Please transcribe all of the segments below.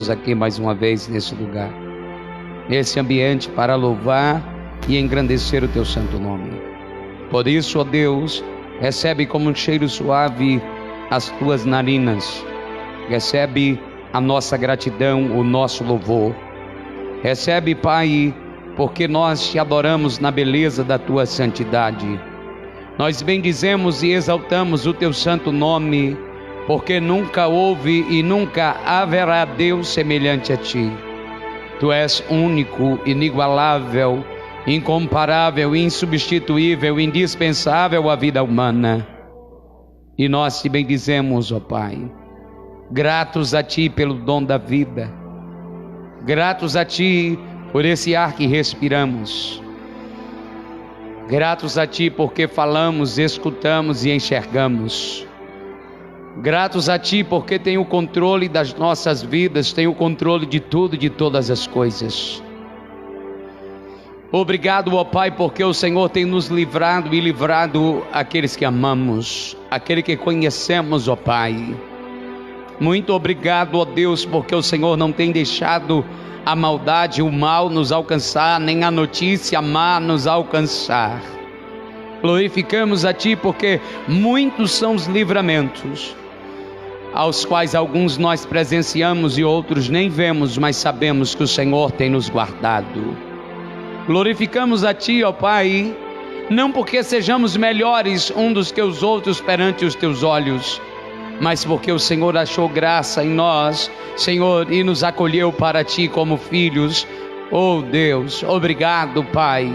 estamos aqui mais uma vez nesse lugar, nesse ambiente, para louvar e engrandecer o teu santo nome. Por isso, ó Deus, recebe como um cheiro suave as tuas narinas, recebe a nossa gratidão, o nosso louvor. Recebe, Pai, porque nós te adoramos na beleza da tua santidade. Nós bendizemos e exaltamos o teu santo nome, porque nunca houve e nunca haverá Deus semelhante a ti. Tu és único, inigualável, incomparável, insubstituível, indispensável à vida humana. E nós te bendizemos, ó Pai, gratos a ti pelo dom da vida, gratos a ti por esse ar que respiramos, gratos a ti porque falamos, escutamos e enxergamos, gratos a ti porque tem o controle das nossas vidas, tem o controle de tudo e de todas as coisas. Obrigado, ó Pai, porque o Senhor tem nos livrado e livrado aqueles que amamos, aquele que conhecemos, ó Pai. Muito obrigado, ó Deus, porque o Senhor não tem deixado a maldade, o mal nos alcançar, nem a notícia má nos alcançar. Glorificamos a ti porque muitos são os livramentos, aos quais alguns nós presenciamos e outros nem vemos, mas sabemos que o Senhor tem nos guardado. Glorificamos a ti, ó Pai, não porque sejamos melhores uns que os outros perante os teus olhos, mas porque o Senhor achou graça em nós, Senhor, e nos acolheu para ti como filhos. Oh Deus, obrigado, Pai,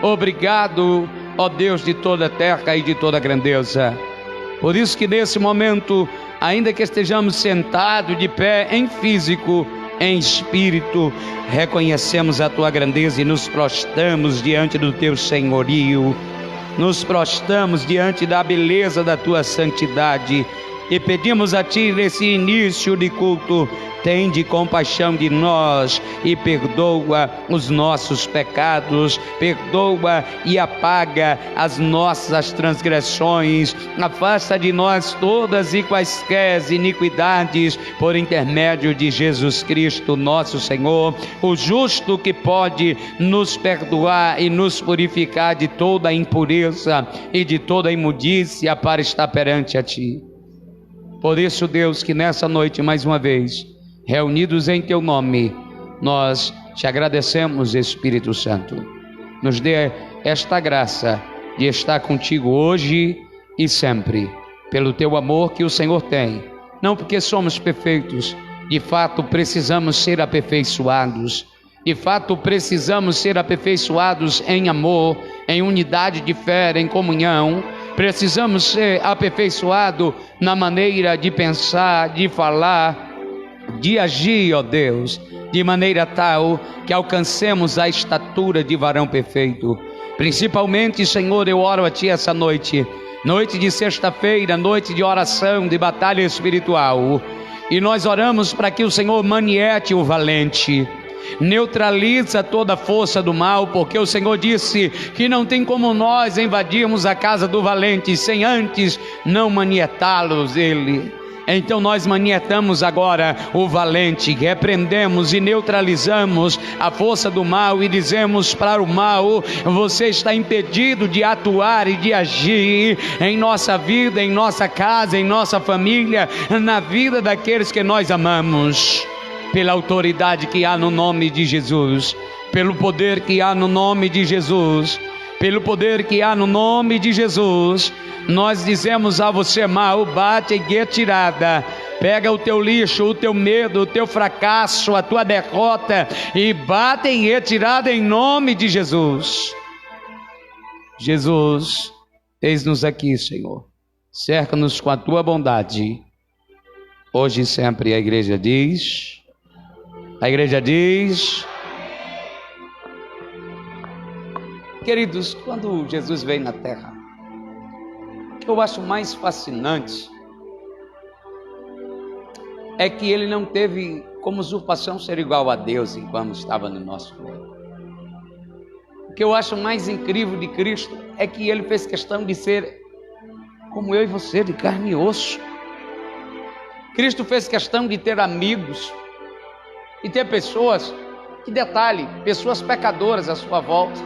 obrigado, ó Deus de toda a terra e de toda a grandeza. Por isso que nesse momento, ainda que estejamos sentados de pé em físico, em espírito, reconhecemos a tua grandeza e nos prostramos diante do teu senhorio, nos prostramos diante da beleza da tua santidade e pedimos a ti nesse início de culto: tende compaixão de nós e perdoa os nossos pecados, perdoa e apaga as nossas transgressões, afasta de nós todas e quaisquer iniquidades, por intermédio de Jesus Cristo nosso Senhor, o justo que pode nos perdoar e nos purificar de toda impureza e de toda imundícia para estar perante a ti. Por isso, Deus, que nessa noite mais uma vez, reunidos em teu nome, nós te agradecemos, Espírito Santo. Nos dê esta graça de estar contigo hoje e sempre, pelo teu amor que o Senhor tem, não porque somos perfeitos, de fato precisamos ser aperfeiçoados, de fato precisamos ser aperfeiçoados em amor, em unidade de fé, em comunhão. Precisamos ser aperfeiçoados na maneira de pensar, de falar, de agir, ó Deus, de maneira tal que alcancemos a estatura de varão perfeito. Principalmente, Senhor, eu oro a ti essa noite, noite de sexta-feira, noite de oração, de batalha espiritual, e nós oramos para que o Senhor maniete o valente, neutraliza toda a força do mal, porque o Senhor disse que não tem como nós invadirmos a casa do valente sem antes não manietá-los ele. Então nós manietamos agora o valente, repreendemos e neutralizamos a força do mal e dizemos para o mal: você está impedido de atuar e de agir em nossa vida, em nossa casa, em nossa família, na vida daqueles que nós amamos. Pela autoridade que há no nome de Jesus, pelo poder que há no nome de Jesus, pelo poder que há no nome de Jesus, nós dizemos a você, mal, bate em retirada, pega o teu lixo, o teu medo, o teu fracasso, a tua derrota e bate em retirada em nome de Jesus. Jesus, eis-nos aqui, Senhor, cerca-nos com a tua bondade, hoje e sempre. A igreja diz... Queridos, quando Jesus veio na terra, o que eu acho mais fascinante é que ele não teve como usurpação ser igual a Deus enquanto estava no nosso meio. O que eu acho mais incrível de Cristo é que ele fez questão de ser como eu e você, de carne e osso. Cristo fez questão de ter amigos. e ter pessoas, que detalhe, pessoas pecadoras à sua volta,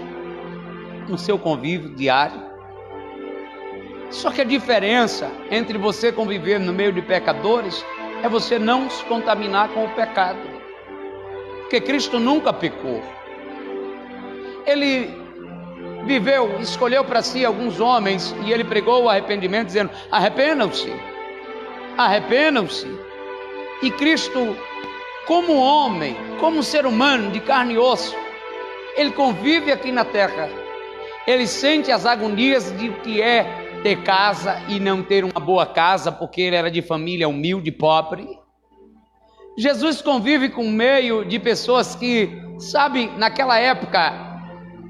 no seu convívio diário. Só que a diferença entre você conviver no meio de pecadores é você não se contaminar com o pecado, porque Cristo nunca pecou. Ele viveu, escolheu para si alguns homens e ele pregou o arrependimento, dizendo: arrependam-se, arrependam-se. E Cristo, como homem, como ser humano de carne e osso, ele convive aqui na terra, ele sente as agonias de o que é ter casa e não ter uma boa casa, porque ele era de família humilde, pobre. Jesus convive com um meio de pessoas que, sabe, naquela época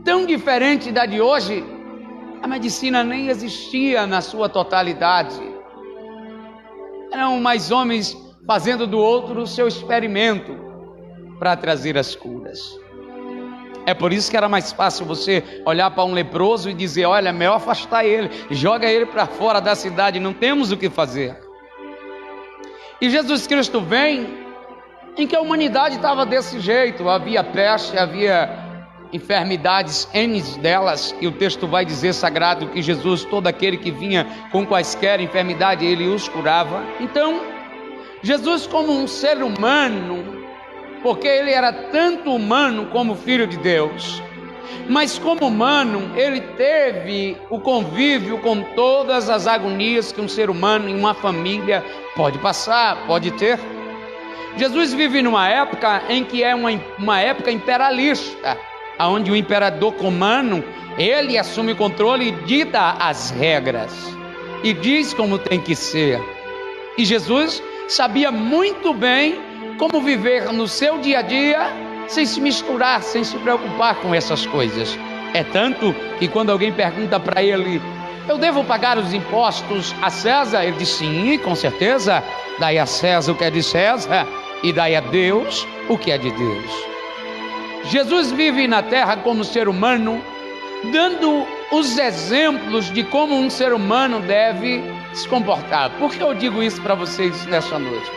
tão diferente da de hoje, a medicina nem existia na sua totalidade. Eram mais homens fazendo do outro o seu experimento para trazer as curas. É por isso que era mais fácil você olhar para um leproso e dizer: olha, é melhor afastar ele, joga ele para fora da cidade, não temos o que fazer. E Jesus Cristo vem em que a humanidade estava desse jeito, havia peste, havia enfermidades, N delas, e o texto vai dizer sagrado que Jesus, todo aquele que vinha com quaisquer enfermidade, ele os curava. Então, Jesus, como um ser humano, porque ele era tanto humano como filho de Deus, mas como humano, ele teve o convívio com todas as agonias que um ser humano em uma família pode passar, pode ter. Jesus vive numa época em que é uma época imperialista, onde o imperador romano, ele assume o controle e dita as regras, e diz como tem que ser. E Jesus sabia muito bem como viver no seu dia a dia, sem se misturar, sem se preocupar com essas coisas. É tanto que quando alguém pergunta para ele: eu devo pagar os impostos a César? Ele diz: sim, com certeza. Dai a César o que é de César, e dai a Deus o que é de Deus. Jesus vive na terra como ser humano, dando os exemplos de como um ser humano deve se comportar. Por que eu digo isso para vocês nessa noite?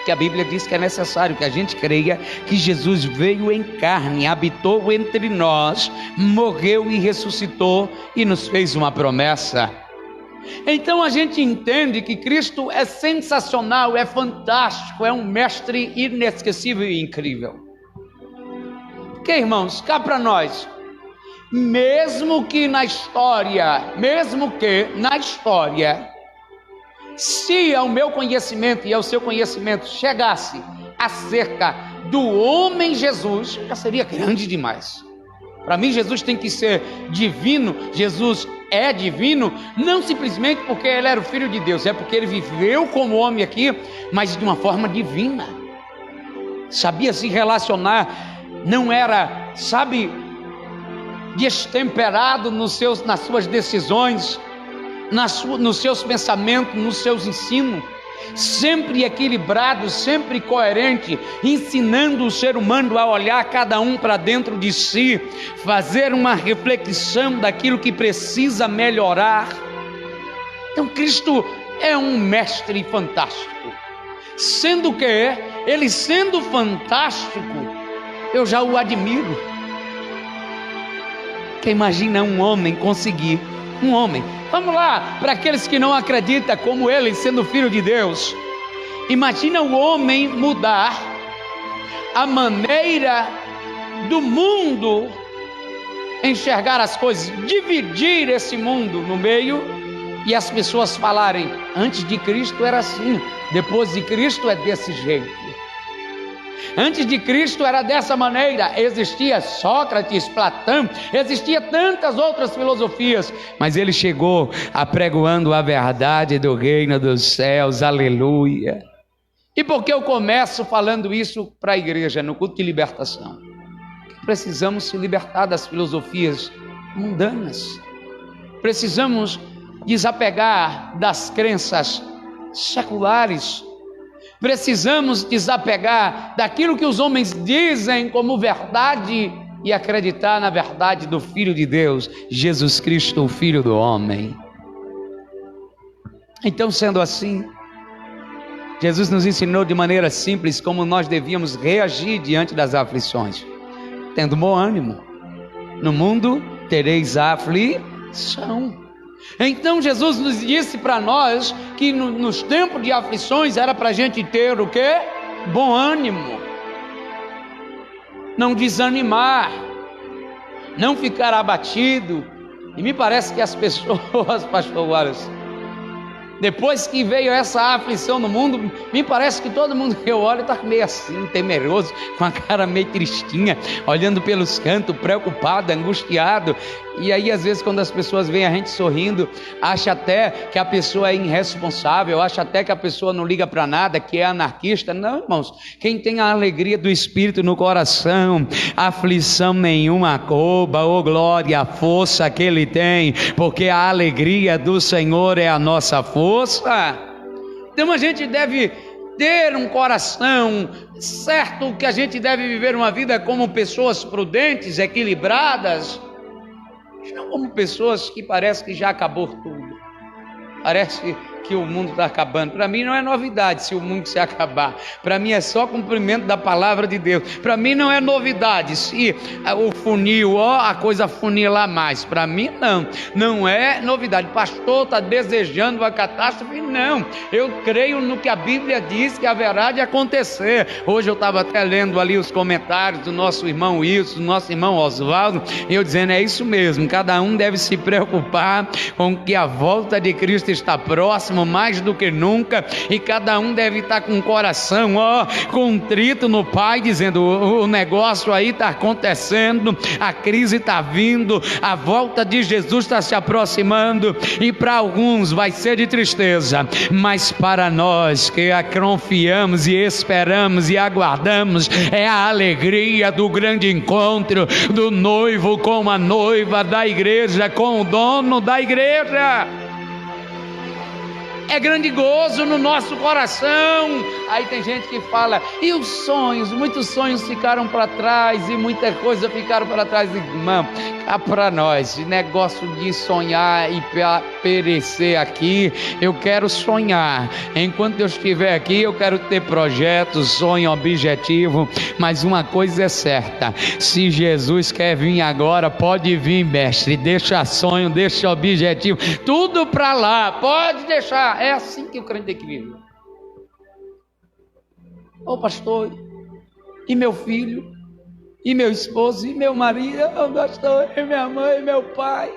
Que a Bíblia diz que é necessário que a gente creia que Jesus veio em carne, habitou entre nós, morreu e ressuscitou e nos fez uma promessa. Então a gente entende que Cristo é sensacional, é fantástico, é um mestre inesquecível e incrível. Porque, irmãos, cá para nós, mesmo que na história, se ao meu conhecimento e ao seu conhecimento chegasse acerca do homem Jesus, já seria grande demais. Para mim, Jesus tem que ser divino. Jesus é divino, não simplesmente porque ele era o Filho de Deus, é porque ele viveu como homem aqui, mas de uma forma divina. Sabia se relacionar, não era, sabe, destemperado nas suas decisões, nos seus pensamentos, nos seus ensinos, sempre equilibrado, sempre coerente, ensinando o ser humano a olhar cada um para dentro de si, fazer uma reflexão daquilo que precisa melhorar. Então Cristo é um mestre fantástico, sendo que ele sendo fantástico, eu já o admiro. Que imagina um homem conseguir, vamos lá, para aqueles que não acreditam como ele sendo filho de Deus, imagina o homem mudar a maneira do mundo enxergar as coisas, dividir esse mundo no meio, e as pessoas falarem: antes de Cristo era assim, depois de Cristo é desse jeito. Antes de Cristo era dessa maneira. Existia Sócrates, Platão, existia tantas outras filosofias, mas ele chegou apregoando a verdade do reino dos céus. Aleluia. E por que eu começo falando isso para a igreja no culto de libertação? Precisamos se libertar das filosofias mundanas, precisamos desapegar das crenças seculares, precisamos desapegar daquilo que os homens dizem como verdade e acreditar na verdade do Filho de Deus, Jesus Cristo, o Filho do homem. Então, sendo assim, Jesus nos ensinou de maneira simples como nós devíamos reagir diante das aflições, tendo bom ânimo. No mundo tereis aflição. Então Jesus nos disse para nós que nos tempos de aflições era para a gente ter o quê? Bom ânimo, não desanimar, não ficar abatido. E me parece que as pessoas, pastor Wallace, depois que veio essa aflição no mundo, me parece que todo mundo que eu olho está meio assim, temeroso, com a cara meio tristinha, olhando pelos cantos, preocupado, angustiado. E aí às vezes quando as pessoas veem a gente sorrindo, acha até que a pessoa é irresponsável, acha até que a pessoa não liga para nada, que é anarquista. Não, irmãos, quem tem a alegria do Espírito no coração, aflição nenhuma couba, ô glória, a força que Ele tem, porque a alegria do Senhor é a nossa força. Então a gente deve ter um coração certo, que a gente deve viver uma vida como pessoas prudentes, equilibradas, não como pessoas que parece que já acabou tudo, parece que o mundo está acabando. Para mim não é novidade se o mundo se acabar, para mim é só cumprimento da palavra de Deus. Para mim não é novidade se o funil, a coisa funilar mais. Para mim não é novidade. Pastor, está desejando uma catástrofe? Não, eu creio no que a Bíblia diz que haverá de acontecer. Hoje eu estava até lendo ali os comentários do nosso irmão Wilson, do nosso irmão Oswaldo, e eu dizendo, é isso mesmo, cada um deve se preocupar com que a volta de Cristo está próxima, mais do que nunca, e cada um deve estar com o coração contrito no Pai, dizendo, o negócio aí está acontecendo, a crise está vindo, a volta de Jesus está se aproximando, e para alguns vai ser de tristeza, mas para nós que a confiamos e esperamos e aguardamos, é a alegria do grande encontro do noivo com a noiva, da igreja com o dono da igreja. É grande gozo no nosso coração. Aí tem gente que fala, e os sonhos? Muitos sonhos ficaram para trás, e muita coisa ficaram para trás. Irmão, cá para nós, negócio de sonhar e perecer aqui, eu quero sonhar. Enquanto eu estiver aqui, eu quero ter projetos, sonho, objetivo. Mas uma coisa é certa, se Jesus quer vir agora, pode vir, mestre. Deixa sonho, deixa objetivo, tudo para lá, pode deixar. É assim que o crente tem que viver. Ô pastor, e meu filho, e meu esposo, e meu marido, ô pastor, e minha mãe, e meu pai.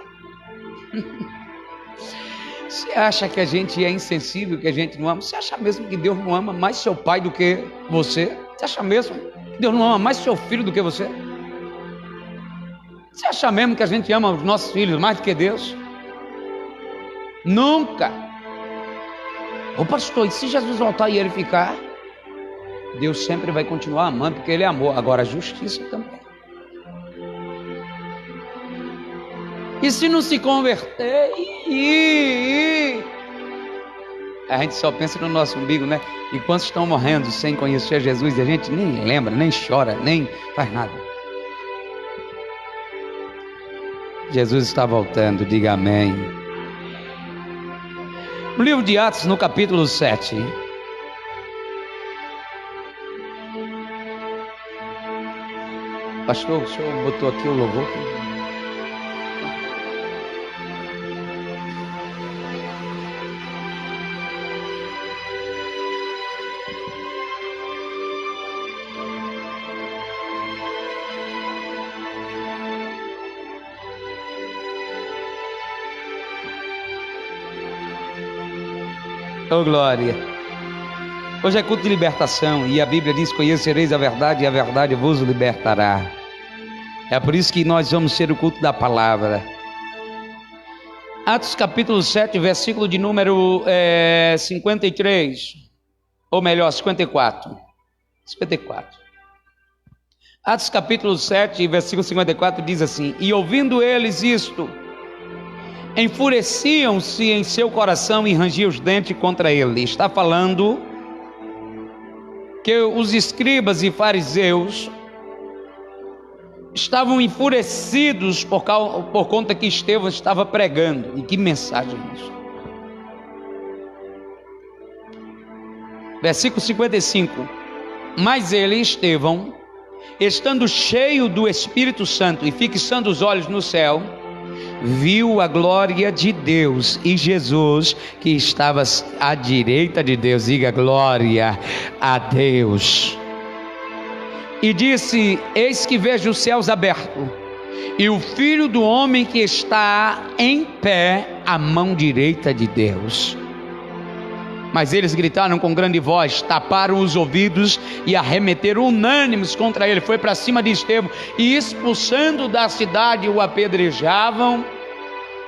Você acha que a gente é insensível, que a gente não ama? Você acha mesmo que Deus não ama mais seu pai do que você? Você acha mesmo que Deus não ama mais seu filho do que você? Você acha mesmo que a gente ama os nossos filhos mais do que Deus? Nunca. Ô pastor, e se Jesus voltar e ele ficar? Deus sempre vai continuar amando, porque ele é amor. Agora a justiça também. E se não se converter? A gente só pensa no nosso umbigo, né? E quantos estão morrendo sem conhecer Jesus, e a gente nem lembra, nem chora, nem faz nada. Jesus está voltando, diga amém. No livro de Atos, no capítulo 7, pastor, o senhor botou aqui o louvor? Oh glória. Hoje é culto de libertação, e a Bíblia diz, conhecereis a verdade, e a verdade vos libertará. É por isso que nós vamos ser o culto da palavra. Atos capítulo 7, versículo de número 53, ou melhor, 54. Atos capítulo 7, versículo 54 diz assim, e ouvindo eles isto, enfureciam-se em seu coração e rangiam os dentes contra ele. Está falando que os escribas e fariseus estavam enfurecidos por conta que Estevão estava pregando. E que mensagem isso! Versículo 55. Mas ele, Estevão, estando cheio do Espírito Santo e fixando os olhos no céu, viu a glória de Deus e Jesus que estava à direita de Deus. Diga glória a Deus. E disse: eis que vejo os céus abertos e o Filho do homem que está em pé à mão direita de Deus. Mas eles gritaram com grande voz, taparam os ouvidos e arremeteram unânimes contra ele. Foi para cima de Estevão e, expulsando da cidade, o apedrejavam.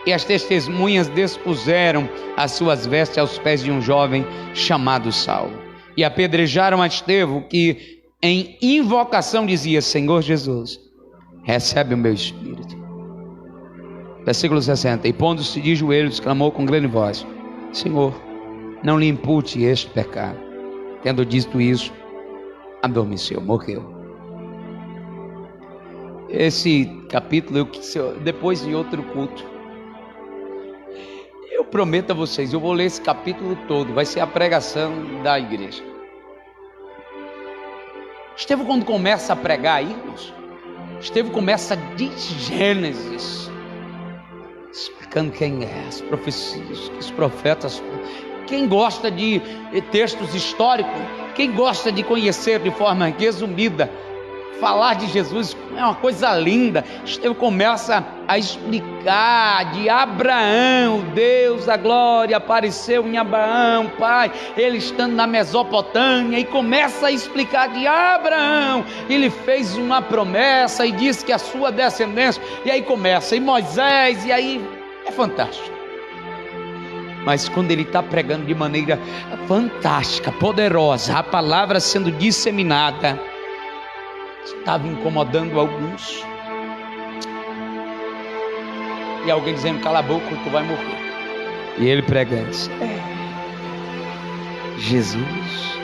E as testemunhas despuseram as suas vestes aos pés de um jovem chamado Saulo. E apedrejaram a Estevão, que em invocação dizia: Senhor Jesus, recebe o meu espírito. Versículo 60. E pondo-se de joelhos, clamou com grande voz: Senhor, não lhe impute este pecado. Tendo dito isso, adormeceu, morreu. Esse capítulo, depois de outro culto, eu prometo a vocês, eu vou ler esse capítulo todo, vai ser a pregação da igreja. Estevão, quando começa a pregar aí, irmãos, Estevão começa de Gênesis, explicando quem é, as profecias, os profetas. Quem gosta de textos históricos, quem gosta de conhecer de forma resumida, falar de Jesus é uma coisa linda. Estevão começa a explicar de Abraão, Deus da glória apareceu em Abraão, pai, ele estando na Mesopotâmia, e começa a explicar de Abraão, ele fez uma promessa e disse que a sua descendência, e aí começa, e Moisés, e aí é fantástico. Mas quando ele está pregando de maneira fantástica, poderosa, a palavra sendo disseminada, estava incomodando alguns, e alguém dizendo: cala a boca, tu vai morrer. E ele pregando: Jesus.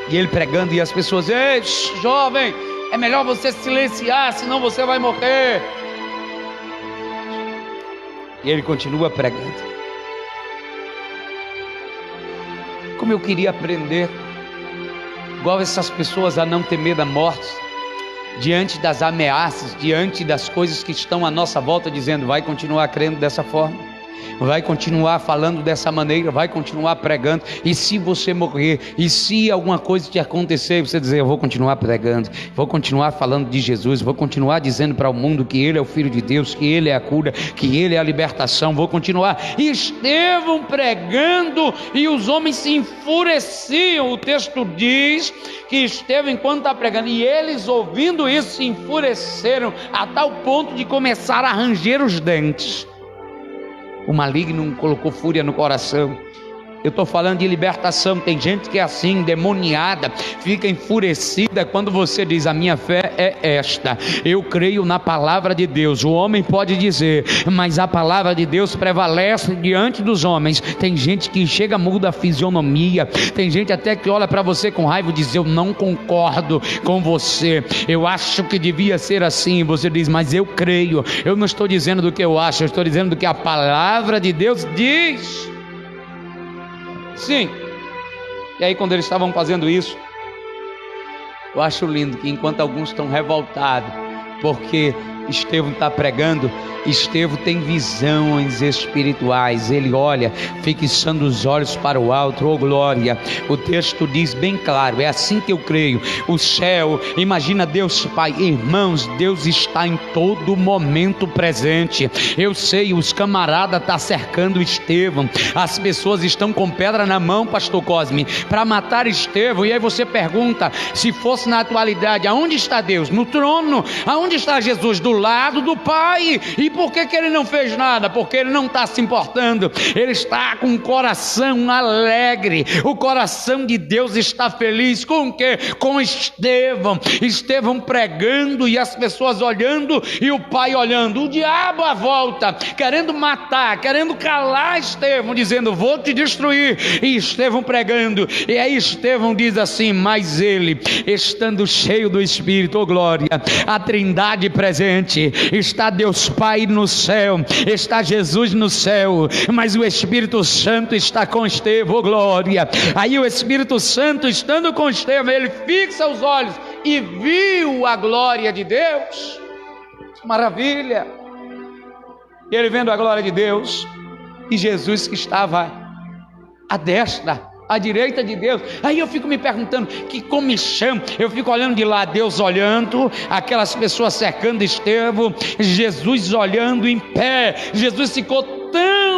E ele pregando, e as pessoas: ei, jovem, é melhor você silenciar, senão você vai morrer. E ele continua pregando. Como eu queria aprender, igual essas pessoas, a não temer da morte, diante das ameaças, diante das coisas que estão à nossa volta, dizendo: vai continuar crendo dessa forma, vai continuar falando dessa maneira, vai continuar pregando, e se você morrer, e se alguma coisa te acontecer, você dizer: eu vou continuar pregando, vou continuar falando de Jesus, vou continuar dizendo para o mundo que Ele é o Filho de Deus, que Ele é a cura, que Ele é a libertação, vou continuar. E Estevão pregando, e os homens se enfureciam. O texto diz que Estevão, enquanto está pregando, e eles ouvindo isso, se enfureceram a tal ponto de começar a ranger os dentes. O maligno colocou fúria no coração. Eu estou falando de libertação. Tem gente que é assim, endemoniada, fica enfurecida quando você diz: a minha fé é esta, eu creio na palavra de Deus. O homem pode dizer, mas a palavra de Deus prevalece diante dos homens. Tem gente que chega, muda a fisionomia, tem gente até que olha para você com raiva e diz: eu não concordo com você, eu acho que devia ser assim. Você diz: mas eu creio. Eu não estou dizendo do que eu acho, eu estou dizendo do que a palavra de Deus diz. Sim. E aí, quando eles estavam fazendo isso, eu acho lindo que enquanto alguns estão revoltados porque Estevão está pregando, Estevão tem visões espirituais. Ele olha, fixando os olhos para o alto. Oh glória, o texto diz bem claro, é assim que eu creio. O céu, imagina Deus Pai, irmãos, Deus está em todo momento presente. Eu sei, os camaradas estão cercando Estevão, as pessoas estão com pedra na mão, pastor Cosme, para matar Estevão. E aí você pergunta, se fosse na atualidade, aonde está Deus? No trono. Aonde está Jesus? Do lado do Pai. E por que ele não fez nada? Porque ele não está se importando. Ele está com o coração alegre. O coração de Deus está feliz. Com o quê? Com Estevão. Estevão pregando e as pessoas olhando e o Pai olhando. O diabo à volta, querendo matar, querendo calar Estevão, dizendo: vou te destruir. E Estevão pregando. E aí Estevão diz assim: mas ele, estando cheio do Espírito, oh glória, a Trindade presente, presente, está Deus Pai no céu, está Jesus no céu, mas o Espírito Santo está com Estevão, glória. Aí o Espírito Santo estando com Estevão, ele fixa os olhos e viu a glória de Deus. Maravilha. E ele vendo a glória de Deus e Jesus que estava à destra, à direita de Deus. Aí eu fico me perguntando, que comichão. Eu fico olhando de lá, Deus olhando, aquelas pessoas cercando Estevão, Jesus olhando em pé. Jesus ficou tão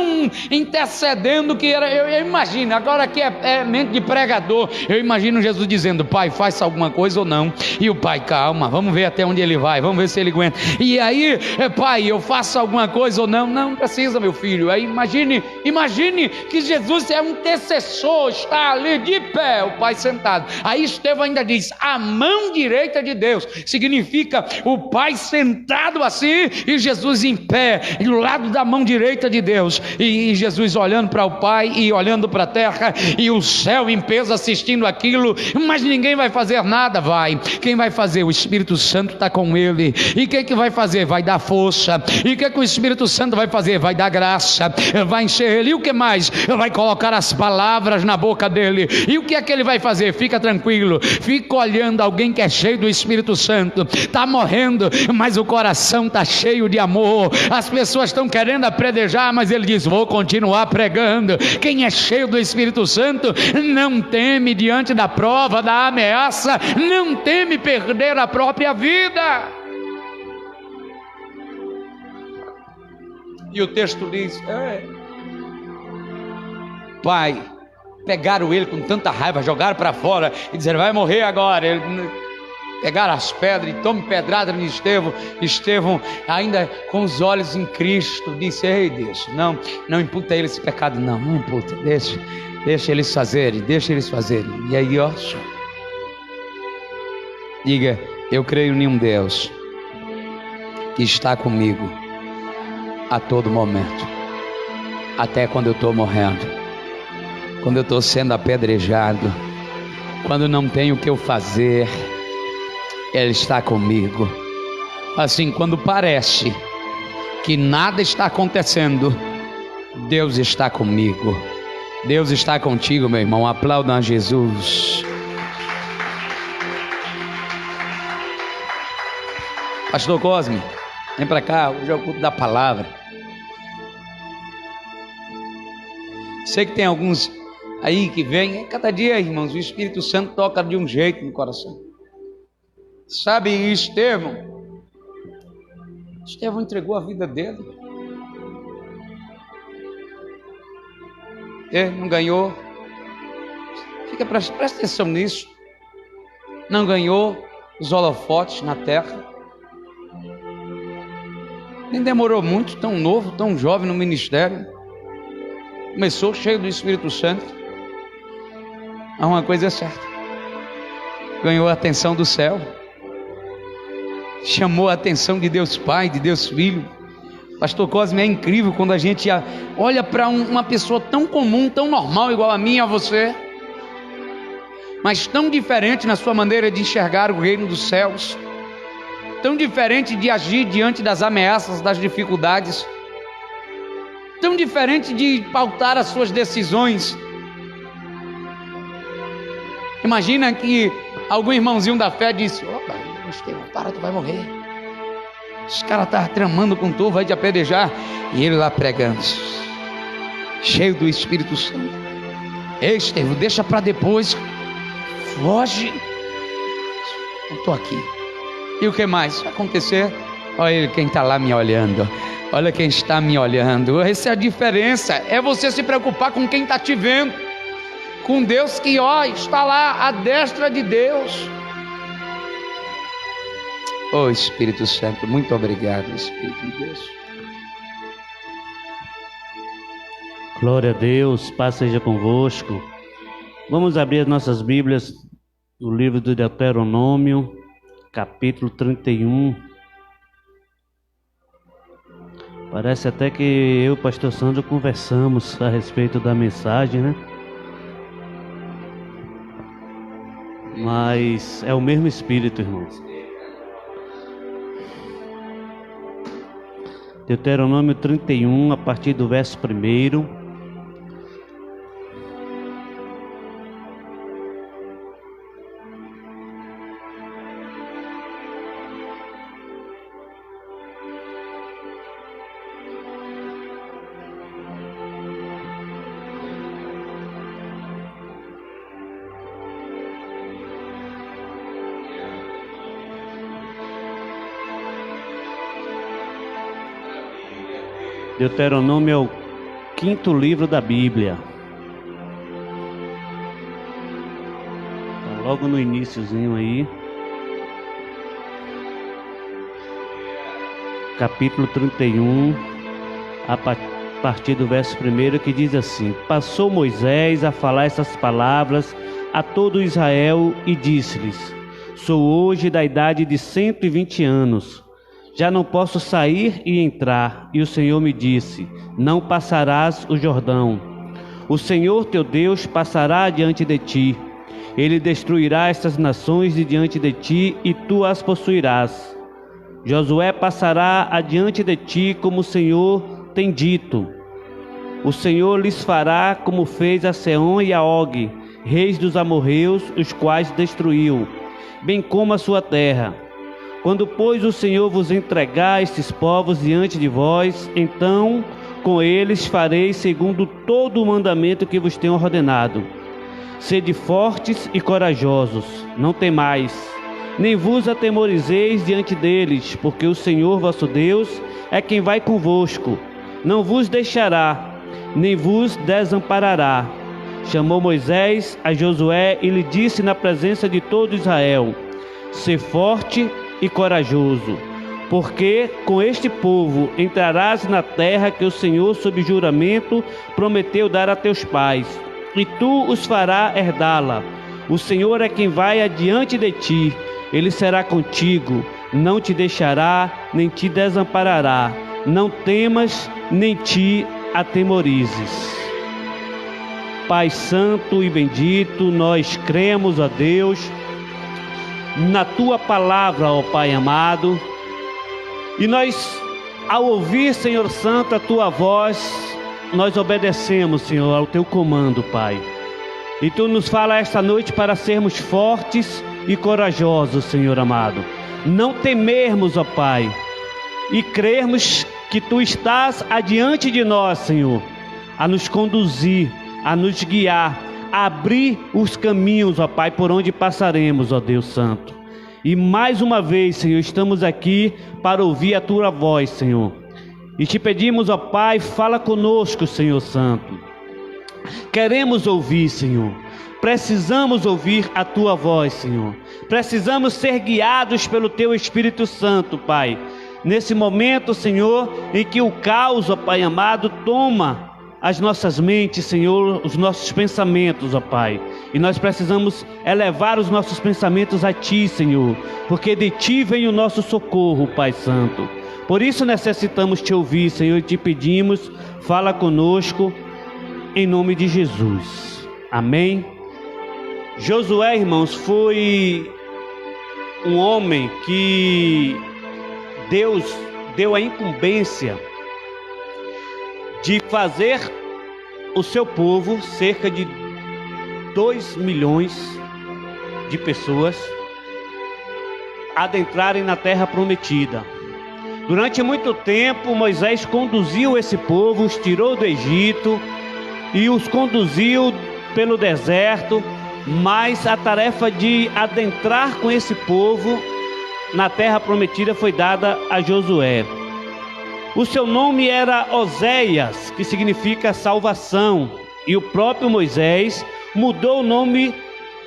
intercedendo que era, eu imagino, agora aqui é mente de pregador, eu imagino Jesus dizendo: Pai, faça alguma coisa ou não? E o Pai: calma, vamos ver até onde ele vai, vamos ver se ele aguenta. E aí, Pai, eu faço alguma coisa ou não? Não precisa, meu filho. Aí imagine que Jesus é um intercessor, está ali de pé, o Pai sentado. Aí Estevão ainda diz: a mão direita de Deus, significa o Pai sentado assim e Jesus em pé, do lado da mão direita de Deus, e Jesus olhando para o Pai e olhando para a terra, e o céu em peso assistindo aquilo, mas ninguém vai fazer nada. Quem vai fazer? O Espírito Santo está com ele. E quem que vai fazer? Vai dar força. E o que o Espírito Santo vai fazer? Vai dar graça, vai encher ele. E o que mais? Vai colocar as palavras na boca dele. E o que é que ele vai fazer? Fica tranquilo, fica olhando alguém que é cheio do Espírito Santo, está morrendo, mas o coração está cheio de amor. As pessoas estão querendo apredejar, mas ele diz: vou continuar pregando. Quem é cheio do Espírito Santo não teme diante da prova, da ameaça, não teme perder a própria vida. E o texto diz: Pai, pegaram ele com tanta raiva, jogaram para fora e disseram: vai morrer agora. Pegaram as pedras e tome pedrada em Estevão. Estevão, ainda com os olhos em Cristo, disse: ei Deus, não imputa a ele esse pecado, não imputa, deixa eles fazerem, E aí, ó, diga: eu creio em um Deus que está comigo a todo momento, até quando eu estou morrendo, quando eu estou sendo apedrejado, quando não tenho o que eu fazer, Ele está comigo. Assim, quando parece que nada está acontecendo, Deus está comigo. Deus está contigo, meu irmão. Aplaudam a Jesus. Pastor Cosme, vem para cá, hoje é o culto da palavra. Sei que tem alguns aí que vêm, cada dia, irmãos, o Espírito Santo toca de um jeito no coração. Sabe, Estevão entregou a vida dele. Não ganhou. Presta atenção nisso. Não ganhou os holofotes na terra. Nem demorou muito, tão novo, tão jovem no ministério. Começou cheio do Espírito Santo. Mas uma coisa é certa: ganhou a atenção do céu. Chamou a atenção de Deus Pai, de Deus Filho. Pastor Cosme, é incrível quando a gente olha para uma pessoa tão comum, tão normal, igual a mim e a você, mas tão diferente na sua maneira de enxergar o reino dos céus, tão diferente de agir diante das ameaças, das dificuldades, tão diferente de pautar as suas decisões. Imagina que algum irmãozinho da fé disse: opa, Estevão, para, tu vai morrer. Os caras estavam tramando com tu, vai te apedrejar. E ele lá pregando, cheio do Espírito Santo: ei, Estevão, deixa para depois, foge, eu estou aqui. E o que mais vai acontecer? Olha ele, quem está lá me olhando, olha quem está me olhando. Essa é a diferença, é você se preocupar com quem está te vendo, com Deus que está lá à destra de Deus. Oh Espírito Santo, muito obrigado, Espírito de Deus. Glória a Deus, paz seja convosco. Vamos abrir as nossas Bíblias no livro do Deuteronômio, capítulo 31. Parece até que eu e o pastor Sandro conversamos a respeito da mensagem, né? Mas é o mesmo Espírito, irmãos. Deuteronômio 31, a partir do verso 1. Deuteronômio é o 5º livro da Bíblia. Tá logo no iniciozinho aí. Capítulo 31, a partir do verso 1, que diz assim: Passou Moisés a falar essas palavras a todo Israel e disse-lhes: Sou hoje da idade de 120 anos. Já não posso sair e entrar. E o Senhor me disse: Não passarás o Jordão. O Senhor teu Deus passará diante de ti. Ele destruirá estas nações de diante de ti, e tu as possuirás. Josué passará adiante de ti, como o Senhor tem dito. O Senhor lhes fará como fez a Seom e a Og, reis dos amorreus, os quais destruiu, bem como a sua terra. Quando, pois, o Senhor vos entregar estes povos diante de vós, então com eles fareis segundo todo o mandamento que vos tenho ordenado. Sede fortes e corajosos, não temais, nem vos atemorizeis diante deles, porque o Senhor vosso Deus é quem vai convosco, não vos deixará, nem vos desamparará. Chamou Moisés a Josué e lhe disse na presença de todo Israel: Sê forte e corajoso, porque com este povo entrarás na terra que o Senhor, sob juramento, prometeu dar a teus pais, e tu os farás herdá-la. O Senhor é quem vai adiante de ti, ele será contigo, não te deixará, nem te desamparará. Não temas, nem te atemorizes. Pai santo e bendito, nós cremos, ó Deus, na tua palavra, ó Pai amado, e nós, ao ouvir, Senhor Santo, a tua voz, nós obedecemos, Senhor, ao teu comando, Pai. E tu nos fala esta noite para sermos fortes e corajosos, Senhor amado, não temermos, ó Pai, e crermos que tu estás adiante de nós, Senhor, a nos conduzir, a nos guiar, abrir os caminhos, ó Pai, por onde passaremos, ó Deus Santo. E mais uma vez, Senhor, estamos aqui para ouvir a tua voz, Senhor. E te pedimos, ó Pai, fala conosco, Senhor Santo. Queremos ouvir, Senhor. Precisamos ouvir a tua voz, Senhor. Precisamos ser guiados pelo teu Espírito Santo, Pai. Nesse momento, Senhor, em que o caos, ó Pai amado, toma as nossas mentes, Senhor, os nossos pensamentos, ó Pai. E nós precisamos elevar os nossos pensamentos a Ti, Senhor, porque de Ti vem o nosso socorro, Pai Santo. Por isso necessitamos Te ouvir, Senhor, e Te pedimos, fala conosco, em nome de Jesus. Amém. Josué, irmãos, foi um homem que Deus deu a incumbência de fazer o seu povo, cerca de 2 milhões de pessoas, adentrarem na terra prometida. Durante muito tempo, Moisés conduziu esse povo, os tirou do Egito e os conduziu pelo deserto, mas a tarefa de adentrar com esse povo na terra prometida foi dada a Josué. O seu nome era Oséias, que significa salvação, e o próprio Moisés mudou o nome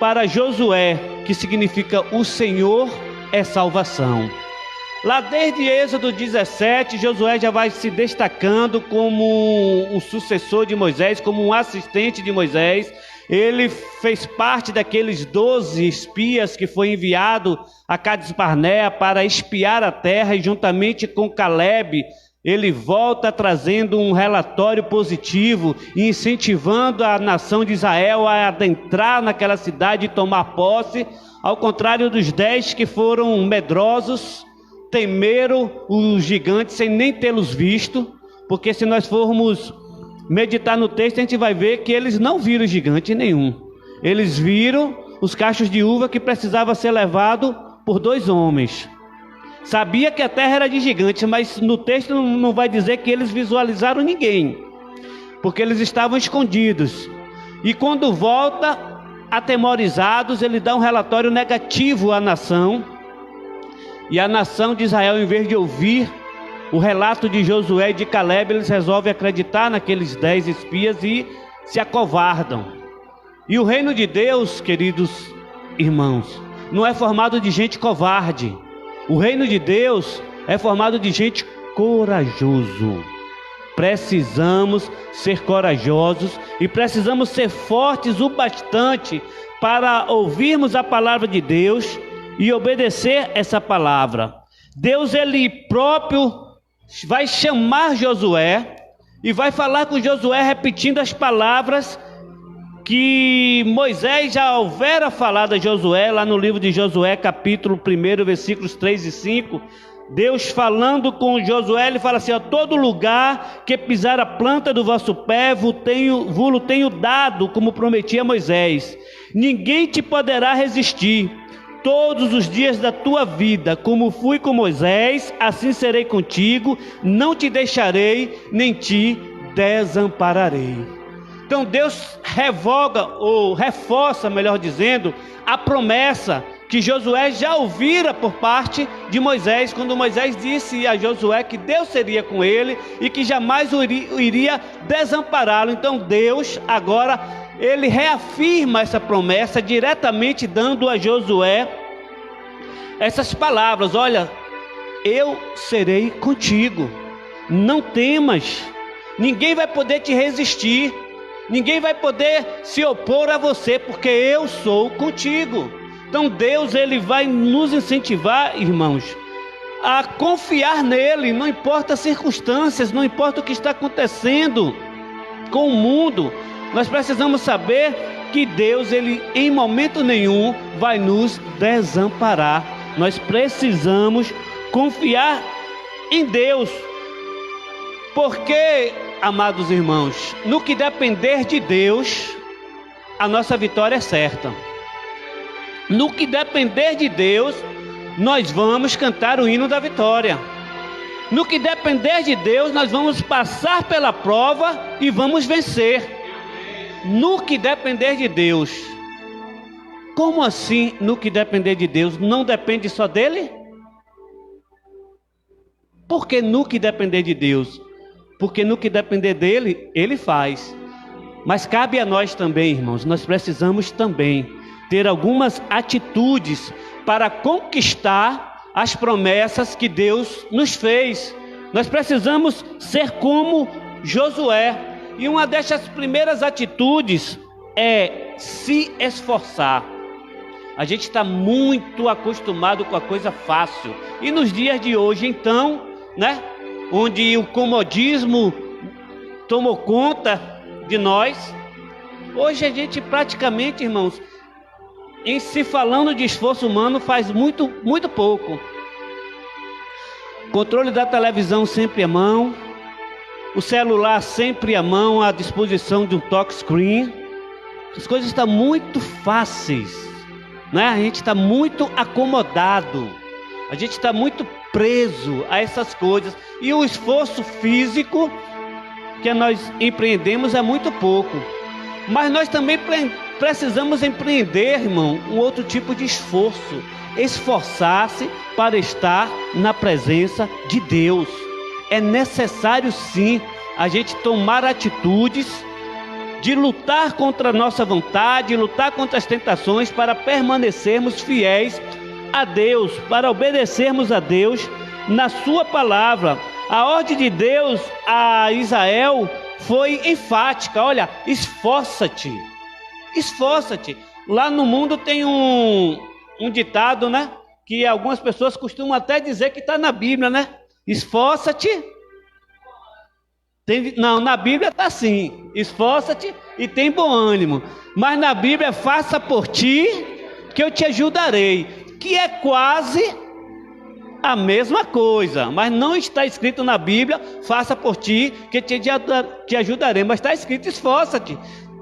para Josué, que significa o Senhor é salvação. Lá desde Êxodo 17, Josué já vai se destacando como um sucessor de Moisés, como um assistente de Moisés. Ele fez parte daqueles 12 espias que foi enviado a Cades Barnea para espiar a terra, e juntamente com Caleb, ele volta trazendo um relatório positivo e incentivando a nação de Israel a adentrar naquela cidade e tomar posse, ao contrário dos 10 que foram medrosos, temeram os gigantes sem nem tê-los visto, porque se nós formos meditar no texto, a gente vai ver que eles não viram gigante nenhum. Eles viram os cachos de uva que precisava ser levado por 2 homens. Sabia que a terra era de gigantes, mas no texto não vai dizer que eles visualizaram ninguém, porque eles estavam escondidos. E quando volta, atemorizados, ele dá um relatório negativo à nação. E a nação de Israel, em vez de ouvir o relato de Josué e de Caleb, eles resolvem acreditar naqueles 10 espias e se acovardam. E o reino de Deus, queridos irmãos, não é formado de gente covarde. O reino de Deus é formado de gente corajoso. Precisamos ser corajosos e precisamos ser fortes o bastante para ouvirmos a palavra de Deus e obedecer essa palavra. Deus, ele próprio vai chamar Josué e vai falar com Josué repetindo as palavras que Moisés já houvera falado a Josué, lá no livro de Josué, capítulo 1, versículos 3 e 5. Deus falando com Josué, ele fala assim: todo lugar que pisar a planta do vosso pé, vos tenho dado, como prometi a Moisés. Ninguém te poderá resistir todos os dias da tua vida. Como fui com Moisés, assim serei contigo, não te deixarei, nem te desampararei. Então Deus revoga, ou reforça, melhor dizendo, a promessa que Josué já ouvira por parte de Moisés, quando Moisés disse a Josué que Deus seria com ele e que jamais iria desampará-lo. Então Deus agora, ele reafirma essa promessa, diretamente dando a Josué essas palavras: olha, eu serei contigo, não temas, ninguém vai poder te resistir, ninguém vai poder se opor a você, porque eu sou contigo. Então Deus, ele vai nos incentivar, irmãos, a confiar nele, não importa as circunstâncias, não importa o que está acontecendo com o mundo. Nós precisamos saber que Deus, ele em momento nenhum vai nos desamparar. Nós precisamos confiar em Deus, porque, amados irmãos, no que depender de Deus, a nossa vitória é certa. No que depender de Deus, nós vamos cantar o hino da vitória. No que depender de Deus, nós vamos passar pela prova e vamos vencer. No que depender de Deus. Como assim, no que depender de Deus? Não depende só dele? Por que no que depender de Deus? Porque no que depender dele, ele faz. Mas cabe a nós também, irmãos, nós precisamos também ter algumas atitudes para conquistar as promessas que Deus nos fez. Nós precisamos ser como Josué. E uma dessas primeiras atitudes é se esforçar. A gente está muito acostumado com a coisa fácil. E nos dias de hoje, então, né, onde o comodismo tomou conta de nós, hoje a gente praticamente, irmãos, em se falando de esforço humano, faz muito pouco. Controle da televisão sempre à mão, o celular sempre à mão, à disposição de um touchscreen. As coisas estão muito fáceis, né? A gente está muito acomodado, a gente está muito preso a essas coisas, e o esforço físico que nós empreendemos é muito pouco. Mas nós também precisamos empreender, irmão, um outro tipo de esforço. Esforçar-se para estar na presença de Deus. É necessário sim a gente tomar atitudes de lutar contra a nossa vontade, lutar contra as tentações, para permanecermos fiéis a Deus, para obedecermos a Deus na sua palavra. A ordem de Deus a Israel foi enfática: olha, esforça-te, esforça-te. Lá no mundo tem um ditado, né, que algumas pessoas costumam até dizer que está na Bíblia, né? Esforça-te. Não, na Bíblia está assim: esforça-te e tem bom ânimo. Mas na Bíblia, faça por ti que eu te ajudarei, que é quase a mesma coisa, mas não está escrito na Bíblia, faça por ti, que te ajudarei, mas está escrito, esforça-te,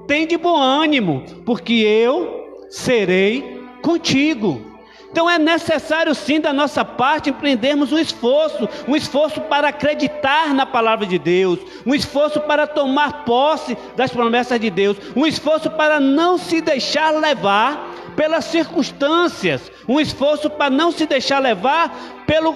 tem de bom ânimo, porque eu serei contigo. Então é necessário sim da nossa parte empreendermos um esforço para acreditar na palavra de Deus, um esforço para tomar posse das promessas de Deus, um esforço para não se deixar levar pelas circunstâncias, um esforço para não se deixar levar pelo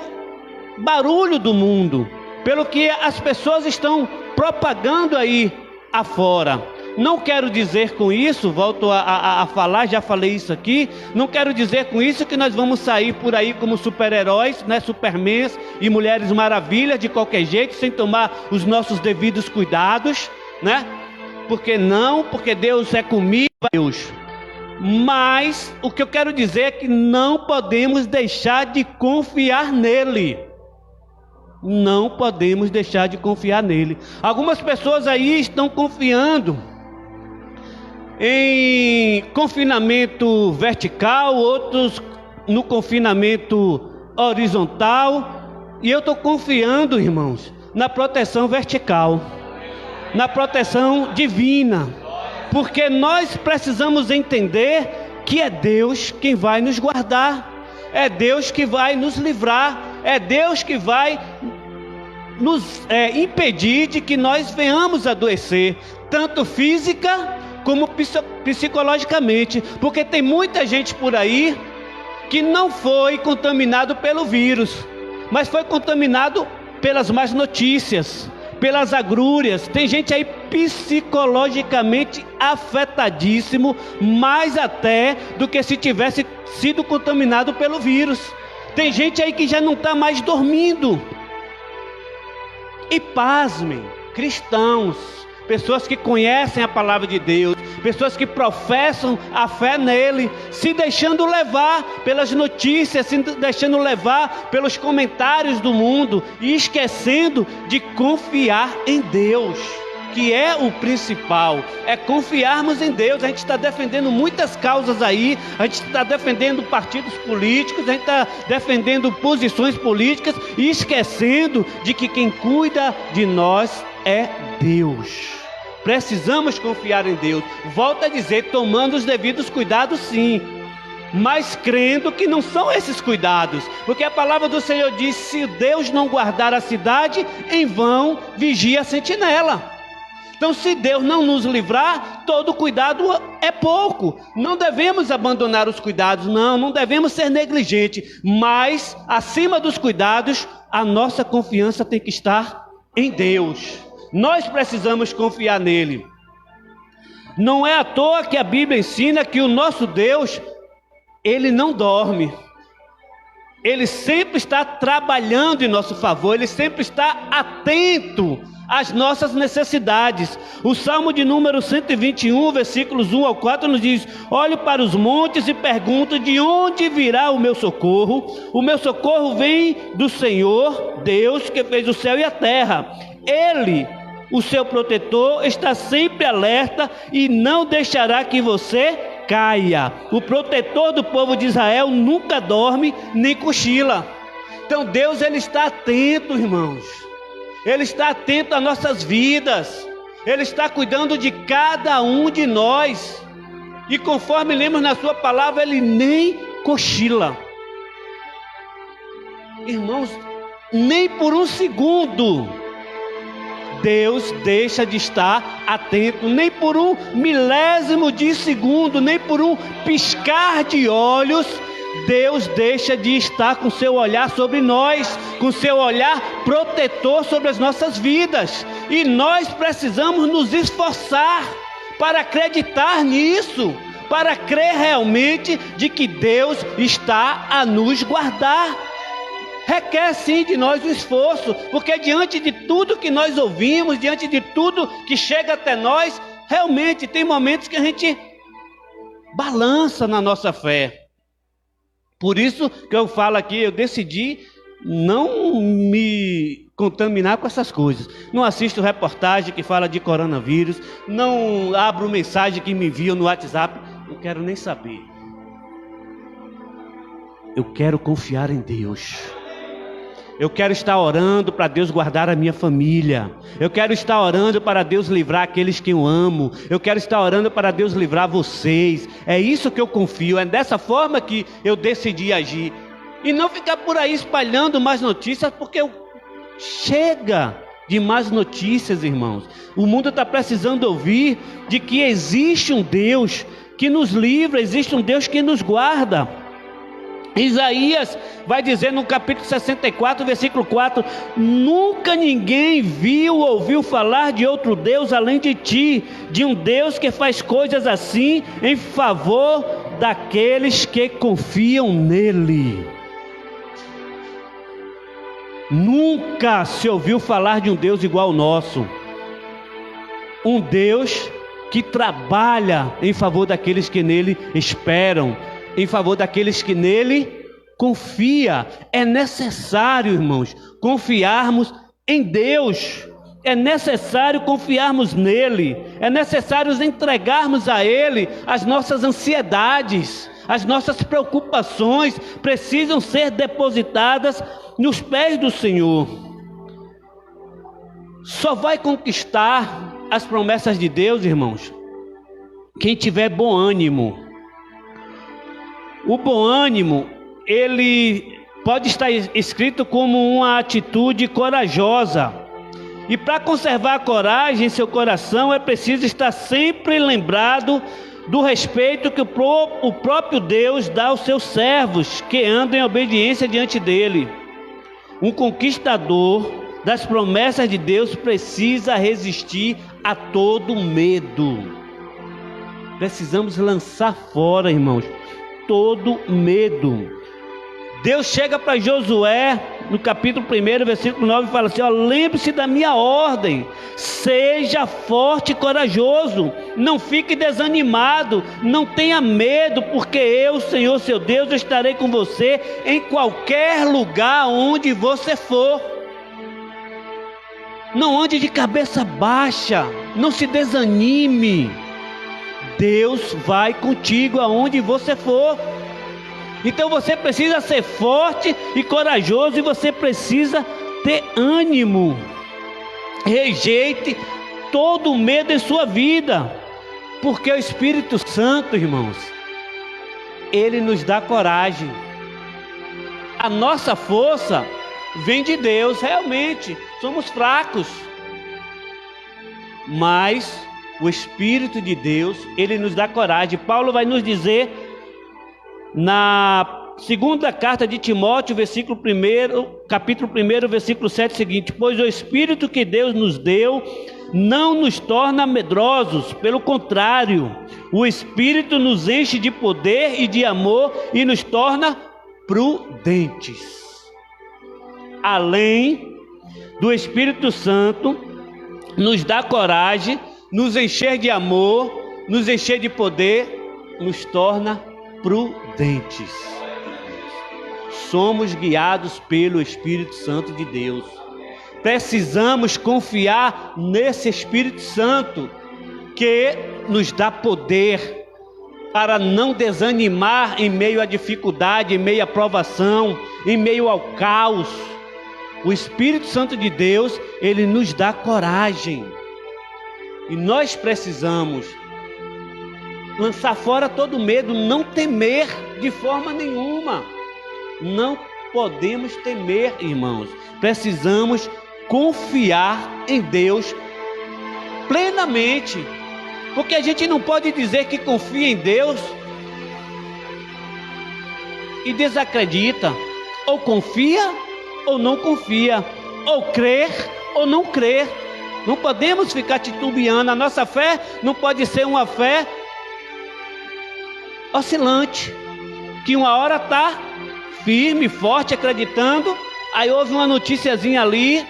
barulho do mundo, pelo que as pessoas estão propagando aí afora. Não quero dizer com isso, volto a falar, já falei isso aqui, não quero dizer com isso que nós vamos sair por aí como super-heróis, né, Supermans e Mulheres Maravilhas de qualquer jeito, sem tomar os nossos devidos cuidados, né? Porque Deus é comigo, Deus. Mas o que eu quero dizer é que não podemos deixar de confiar nele. Não podemos deixar de confiar nele. Algumas pessoas aí estão confiando em confinamento vertical, outros no confinamento horizontal, e eu estou confiando, irmãos, na proteção vertical, na proteção divina, porque nós precisamos entender que é Deus quem vai nos guardar, é Deus que vai nos livrar, é Deus que vai nos impedir de que nós venhamos adoecer, tanto física como psicologicamente, porque tem muita gente por aí que não foi contaminado pelo vírus, mas foi contaminado pelas más notícias, pelas agrúrias. Tem gente aí psicologicamente afetadíssimo, mais até do que se tivesse sido contaminado pelo vírus. Tem gente aí que já não está mais dormindo. E pasmem, cristãos, pessoas que conhecem a palavra de Deus, pessoas que professam a fé nele, se deixando levar pelas notícias, se deixando levar pelos comentários do mundo e esquecendo de confiar em Deus, que é o principal, é confiarmos em Deus. A gente está defendendo muitas causas aí, a gente está defendendo partidos políticos, a gente está defendendo posições políticas e esquecendo de que quem cuida de nós é Deus. Precisamos confiar em Deus. Volto a dizer, tomando os devidos cuidados sim, mas crendo que não são esses cuidados, porque a palavra do Senhor diz: se Deus não guardar a cidade, em vão vigia a sentinela. Então, se Deus não nos livrar, todo cuidado é pouco. Não devemos abandonar os cuidados, não devemos ser negligentes, mas acima dos cuidados, a nossa confiança tem que estar em Deus. Nós precisamos confiar nele. Não é à toa que a Bíblia ensina que o nosso Deus, ele não dorme. Ele sempre está trabalhando em nosso favor, ele sempre está atento às nossas necessidades. O Salmo de número 121, versículos 1 ao 4 nos diz: olho para os montes e pergunto, de onde virá o meu socorro? O meu socorro vem do Senhor, Deus, que fez o céu e a terra. Ele, o seu protetor, está sempre alerta e não deixará que você caia. O protetor do povo de Israel nunca dorme nem cochila. Então Deus, ele está atento, irmãos. Ele está atento às nossas vidas. Ele está cuidando de cada um de nós. E conforme lemos na sua palavra, ele nem cochila. Irmãos, nem por um segundo Deus deixa de estar atento, nem por um milésimo de segundo, nem por um piscar de olhos, Deus deixa de estar com seu olhar sobre nós, com seu olhar protetor sobre as nossas vidas. E nós precisamos nos esforçar para acreditar nisso, para crer realmente de que Deus está a nos guardar. Requer sim de nós um esforço, porque diante de tudo que nós ouvimos, diante de tudo que chega até nós, realmente tem momentos que a gente balança na nossa fé. Por isso que eu falo aqui, eu decidi não me contaminar com essas coisas. Não assisto reportagem que fala de coronavírus, não abro mensagem que me enviam no WhatsApp, não quero nem saber. Eu quero confiar em Deus. Eu quero estar orando para Deus guardar a minha família. Eu quero estar orando para Deus livrar aqueles que eu amo. Eu quero estar orando para Deus livrar vocês. É isso que eu confio, é dessa forma que eu decidi agir. E não ficar por aí espalhando mais notícias, porque chega de más notícias, irmãos. O mundo está precisando ouvir de que existe um Deus que nos livra, existe um Deus que nos guarda. Isaías vai dizer no capítulo 64, versículo 4: nunca ninguém viu ou ouviu falar de outro Deus além de ti, de um Deus que faz coisas assim em favor daqueles que confiam nele. Nunca se ouviu falar de um Deus igual ao nosso, um Deus que trabalha em favor daqueles que nele esperam, em favor daqueles que nele confia. É necessário, irmãos, confiarmos em Deus. É necessário confiarmos nele. É necessário entregarmos a ele as nossas ansiedades, as nossas preocupações precisam ser depositadas nos pés do Senhor. Só vai conquistar as promessas de Deus, irmãos, quem tiver bom ânimo. O bom ânimo, ele pode estar escrito como uma atitude corajosa. E para conservar a coragem em seu coração, é preciso estar sempre lembrado do respeito que o próprio Deus dá aos seus servos que andam em obediência diante dele. Um conquistador das promessas de Deus precisa resistir a todo medo. Precisamos lançar fora, irmãos, todo medo. Deus chega para Josué no capítulo 1, versículo 9, e fala assim: lembre-se da minha ordem, seja forte e corajoso, não fique desanimado, não tenha medo, porque eu, Senhor seu Deus, estarei com você em qualquer lugar onde você for. Não ande de cabeça baixa, não se desanime, Deus vai contigo aonde você for. Então você precisa ser forte e corajoso, e você precisa ter ânimo. Rejeite todo o medo em sua vida, porque o Espírito Santo, irmãos, ele nos dá coragem. A nossa força vem de Deus, realmente, somos fracos, mas o Espírito de Deus, ele nos dá coragem. Paulo vai nos dizer na segunda carta de Timóteo, capítulo 1, versículo 7 seguinte: pois o Espírito que Deus nos deu não nos torna medrosos, pelo contrário, o Espírito nos enche de poder e de amor e nos torna prudentes. Além do Espírito Santo nos dá coragem, nos encher de amor, nos encher de poder, nos torna prudentes. Somos guiados pelo Espírito Santo de Deus. Precisamos confiar nesse Espírito Santo que nos dá poder para não desanimar em meio à dificuldade, em meio à provação, em meio ao caos. O Espírito Santo de Deus, ele nos dá coragem. E nós precisamos lançar fora todo medo, não temer de forma nenhuma. Não podemos temer, irmãos. Precisamos confiar em Deus plenamente. Porque a gente não pode dizer que confia em Deus e desacredita. Ou confia ou não confia. Ou crer ou não crer. Não podemos ficar titubeando. A nossa fé não pode ser uma fé oscilante, que uma hora está firme, forte, acreditando, aí houve uma noticiazinha ali,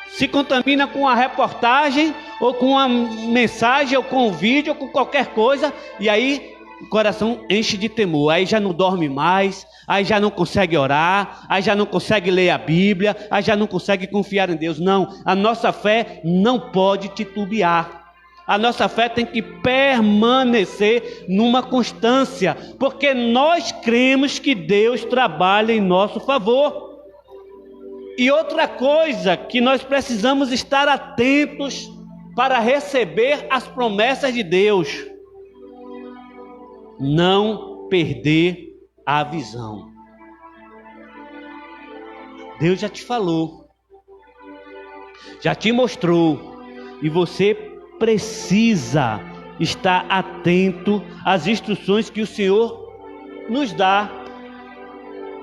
se contamina com uma reportagem, ou com uma mensagem, ou com um vídeo, ou com qualquer coisa, e aí o coração enche de temor, aí já não dorme mais, aí já não consegue orar, aí já não consegue ler a Bíblia, aí já não consegue confiar em Deus. Não, a nossa fé não pode titubear. A nossa fé tem que permanecer numa constância, porque nós cremos que Deus trabalha em nosso favor. E outra coisa que nós precisamos estar atentos para receber as promessas de Deus: não perder a visão. Deus já te falou, já te mostrou, e você precisa estar atento às instruções que o Senhor nos dá.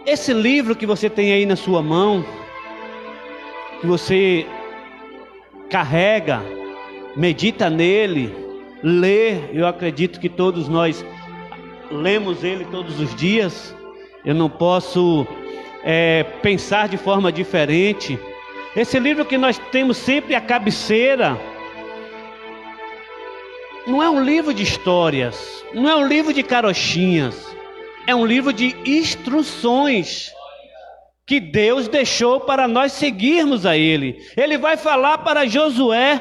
Esse livro que você tem aí na sua mão, que você carrega, medita nele, lê, eu acredito que todos nós lemos ele todos os dias. Eu não posso pensar de forma diferente. Esse livro que nós temos sempre à cabeceira, não é um livro de histórias, não é um livro de carochinhas, é um livro de instruções que Deus deixou para nós seguirmos a Ele. Ele vai falar para Josué: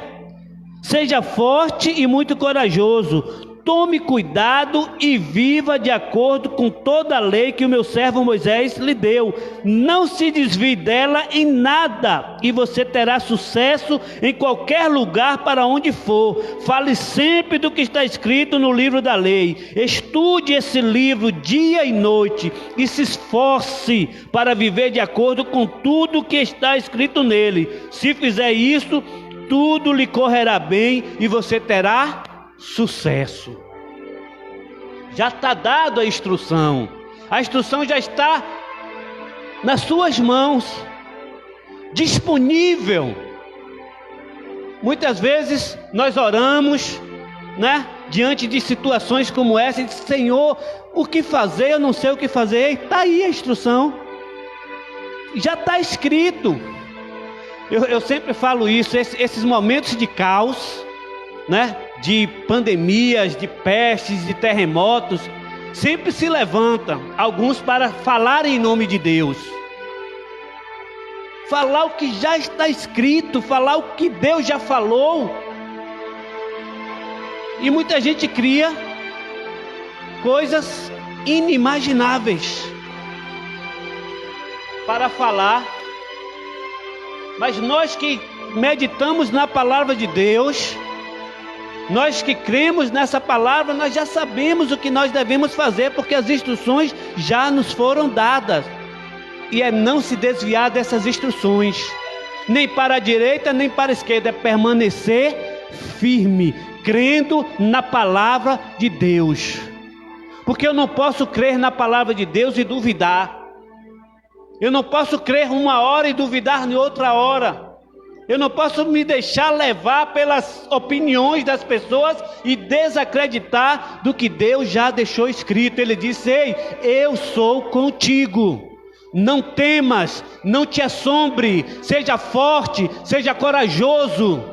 seja forte e muito corajoso, tome cuidado e viva de acordo com toda a lei que o meu servo Moisés lhe deu. Não se desvie dela em nada, e você terá sucesso em qualquer lugar para onde for. Fale sempre do que está escrito no livro da lei. Estude esse livro dia e noite e se esforce para viver de acordo com tudo que está escrito nele. Se fizer isso, tudo lhe correrá bem e você terá sucesso. Já está dado a instrução já está nas suas mãos, disponível. Muitas vezes nós oramos, diante de situações como essa, e diz: Senhor, o que fazer? Eu não sei o que fazer. Está aí a instrução, já está escrito. Eu sempre falo isso, esses momentos de caos, de pandemias, de pestes, de terremotos, sempre se levantam alguns para falar em nome de Deus, falar o que já está escrito, falar o que Deus já falou. E muita gente cria coisas inimagináveis para falar, mas nós que meditamos na palavra de Deus, nós que cremos nessa palavra, nós já sabemos o que nós devemos fazer, porque as instruções já nos foram dadas. E é não se desviar dessas instruções, nem para a direita, nem para a esquerda. É permanecer firme, crendo na palavra de Deus. Porque eu não posso crer na palavra de Deus e duvidar. Eu não posso crer uma hora e duvidar em outra hora. Eu não posso me deixar levar pelas opiniões das pessoas e desacreditar do que Deus já deixou escrito. Ele disse: ei, eu sou contigo. Não temas, não te assombre, seja forte, seja corajoso.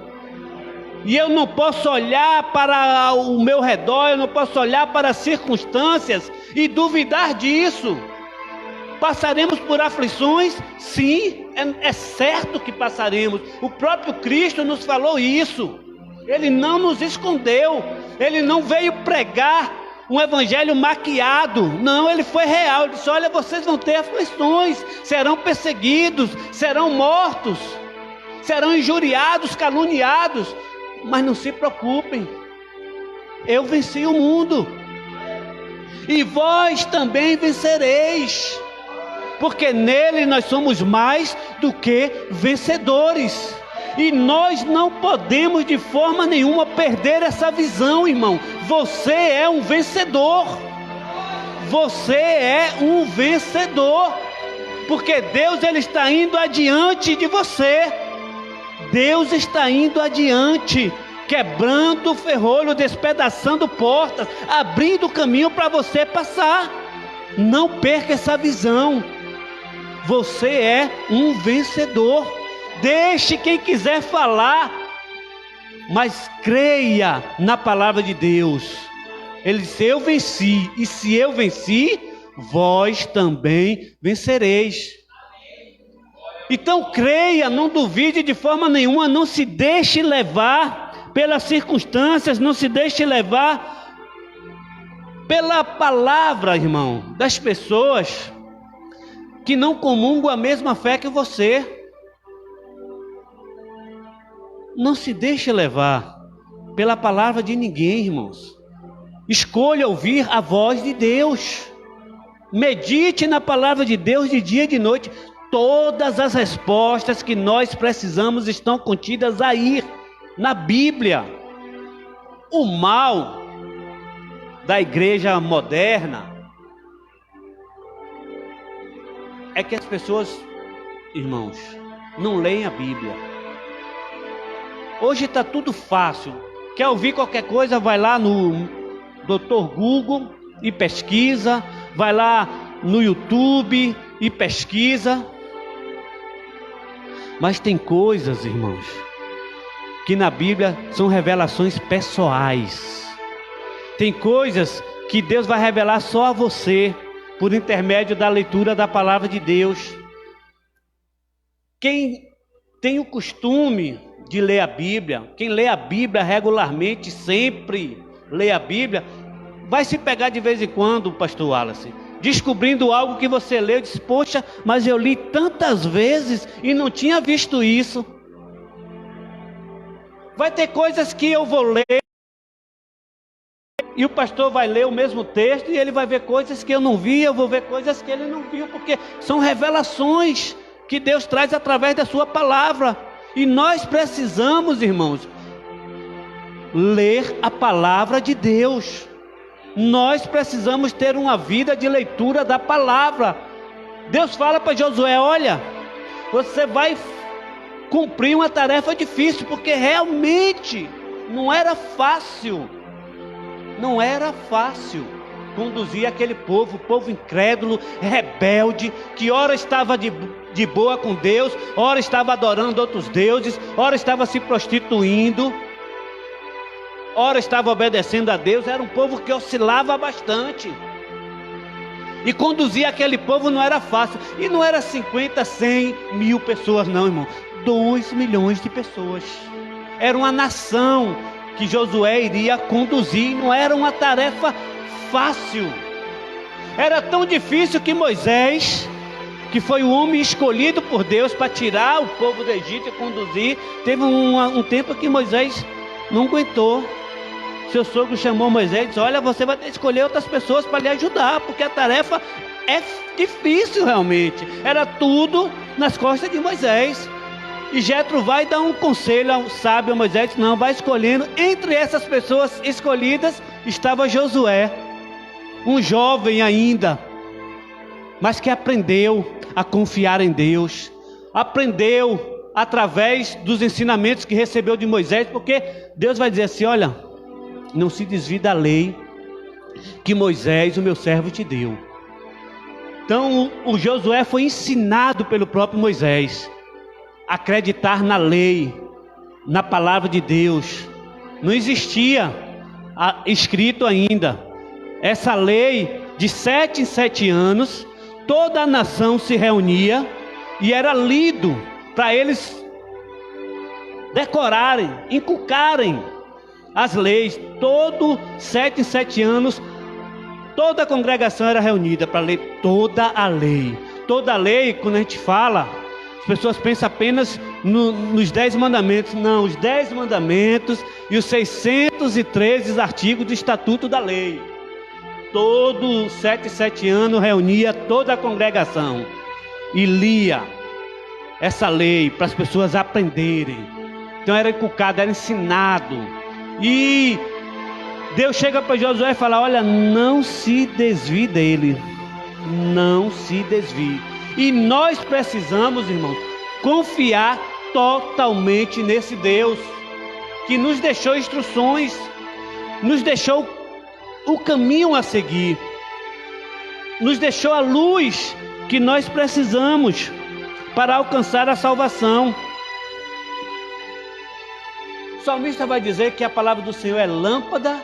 E eu não posso olhar para o meu redor, eu não posso olhar para as circunstâncias e duvidar disso. Passaremos por aflições? Sim, é certo que passaremos. O próprio Cristo nos falou isso. Ele não nos escondeu. Ele não veio pregar um evangelho maquiado. Não, ele foi real. Ele disse: olha, vocês vão ter aflições, serão perseguidos, serão mortos, serão injuriados, caluniados. Mas não se preocupem, eu venci o mundo. E vós também vencereis. Porque nele nós somos mais do que vencedores. E nós não podemos de forma nenhuma perder essa visão, irmão. Você é um vencedor. Você é um vencedor. Porque Deus, ele está indo adiante de você. Deus está indo adiante, quebrando o ferrolho, despedaçando portas, abrindo caminho para você passar. Não perca essa visão. Você é um vencedor. Deixe quem quiser falar, mas creia na palavra de Deus. Ele disse: eu venci, e se eu venci, vós também vencereis. Então creia, não duvide de forma nenhuma, não se deixe levar pelas circunstâncias, não se deixe levar pela palavra, irmão, das pessoas que não comungam a mesma fé que você. Não se deixe levar pela palavra de ninguém, irmãos. Escolha ouvir a voz de Deus. Medite na palavra de Deus de dia e de noite. Todas as respostas que nós precisamos estão contidas aí, na Bíblia. O mal da igreja moderna é que as pessoas, irmãos, não leem a Bíblia. Hoje está tudo fácil. Quer ouvir qualquer coisa, vai lá no Dr. Google e pesquisa. Vai lá no YouTube e pesquisa. Mas tem coisas, irmãos, que na Bíblia são revelações pessoais. Tem coisas que Deus vai revelar só a você, por intermédio da leitura da palavra de Deus. Quem tem o costume de ler a Bíblia, quem lê a Bíblia regularmente, sempre lê a Bíblia, vai se pegar de vez em quando, pastor Wallace, descobrindo algo que você leu e diz: poxa, mas eu li tantas vezes e não tinha visto isso. Vai ter coisas que eu vou ler e o pastor vai ler o mesmo texto e ele vai ver coisas que eu não vi, eu vou ver coisas que ele não viu, porque são revelações que Deus traz através da sua palavra. E nós precisamos, irmãos, ler a palavra de Deus. Nós precisamos ter uma vida de leitura da palavra. Deus fala para Josué: olha, você vai cumprir uma tarefa difícil, porque realmente não era fácil conduzir aquele povo, povo incrédulo, rebelde, que ora estava de boa com Deus, ora estava adorando outros deuses, ora estava se prostituindo, ora estava obedecendo a Deus. Era um povo que oscilava bastante. E conduzir aquele povo não era fácil. E não era 50, 100 mil pessoas não, irmão. 2 milhões de pessoas. Era uma nação que Josué iria conduzir. Não era uma tarefa fácil. Era tão difícil que Moisés, que foi o homem escolhido por Deus para tirar o povo do Egito e conduzir, teve um tempo que Moisés não aguentou. Seu sogro chamou Moisés e disse: olha, você vai ter que escolher outras pessoas para lhe ajudar, porque a tarefa é difícil realmente. Era tudo nas costas de Moisés. E Jetro vai dar um conselho ao sábio Moisés: não, vai escolhendo. Entre essas pessoas escolhidas estava Josué, um jovem ainda, mas que aprendeu a confiar em Deus, aprendeu através dos ensinamentos que recebeu de Moisés, porque Deus vai dizer assim: olha, não se desvie da lei que Moisés, o meu servo, te deu. Então o Josué foi ensinado pelo próprio Moisés a acreditar na lei, na palavra de Deus. Não existia escrito ainda. Essa lei, de 7 em 7 anos, toda a nação se reunia e era lido para eles decorarem, inculcarem as leis. Todo 7 em 7 anos, toda a congregação era reunida para ler toda a lei. Toda a lei, quando a gente fala, as pessoas pensam apenas nos 10 mandamentos. Não, os 10 mandamentos e os 613 artigos do Estatuto da Lei. Todo 7 em 7 anos reunia toda a congregação e lia essa lei para as pessoas aprenderem. Então era inculcado, era ensinado. E Deus chega para Josué e fala: olha, não se desvie dele, não se desvie. E nós precisamos, irmãos, confiar totalmente nesse Deus que nos deixou instruções, nos deixou o caminho a seguir, nos deixou a luz que nós precisamos para alcançar a salvação. O salmista vai dizer que a palavra do Senhor é lâmpada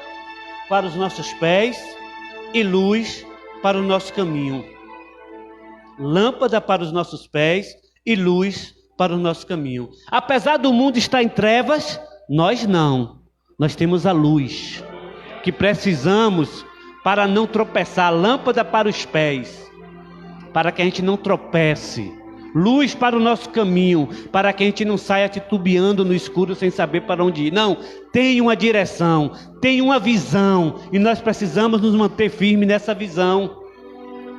para os nossos pés e luz para o nosso caminho. Lâmpada para os nossos pés e luz para o nosso caminho. Apesar do mundo estar em trevas, nós não. Nós temos a luz que precisamos para não tropeçar. Lâmpada para os pés, para que a gente não tropece. luz para o nosso caminho, para que a gente não saia titubeando no escuro sem saber para onde ir. Não, tem uma direção, tem uma visão, e nós precisamos nos manter firmes nessa visão,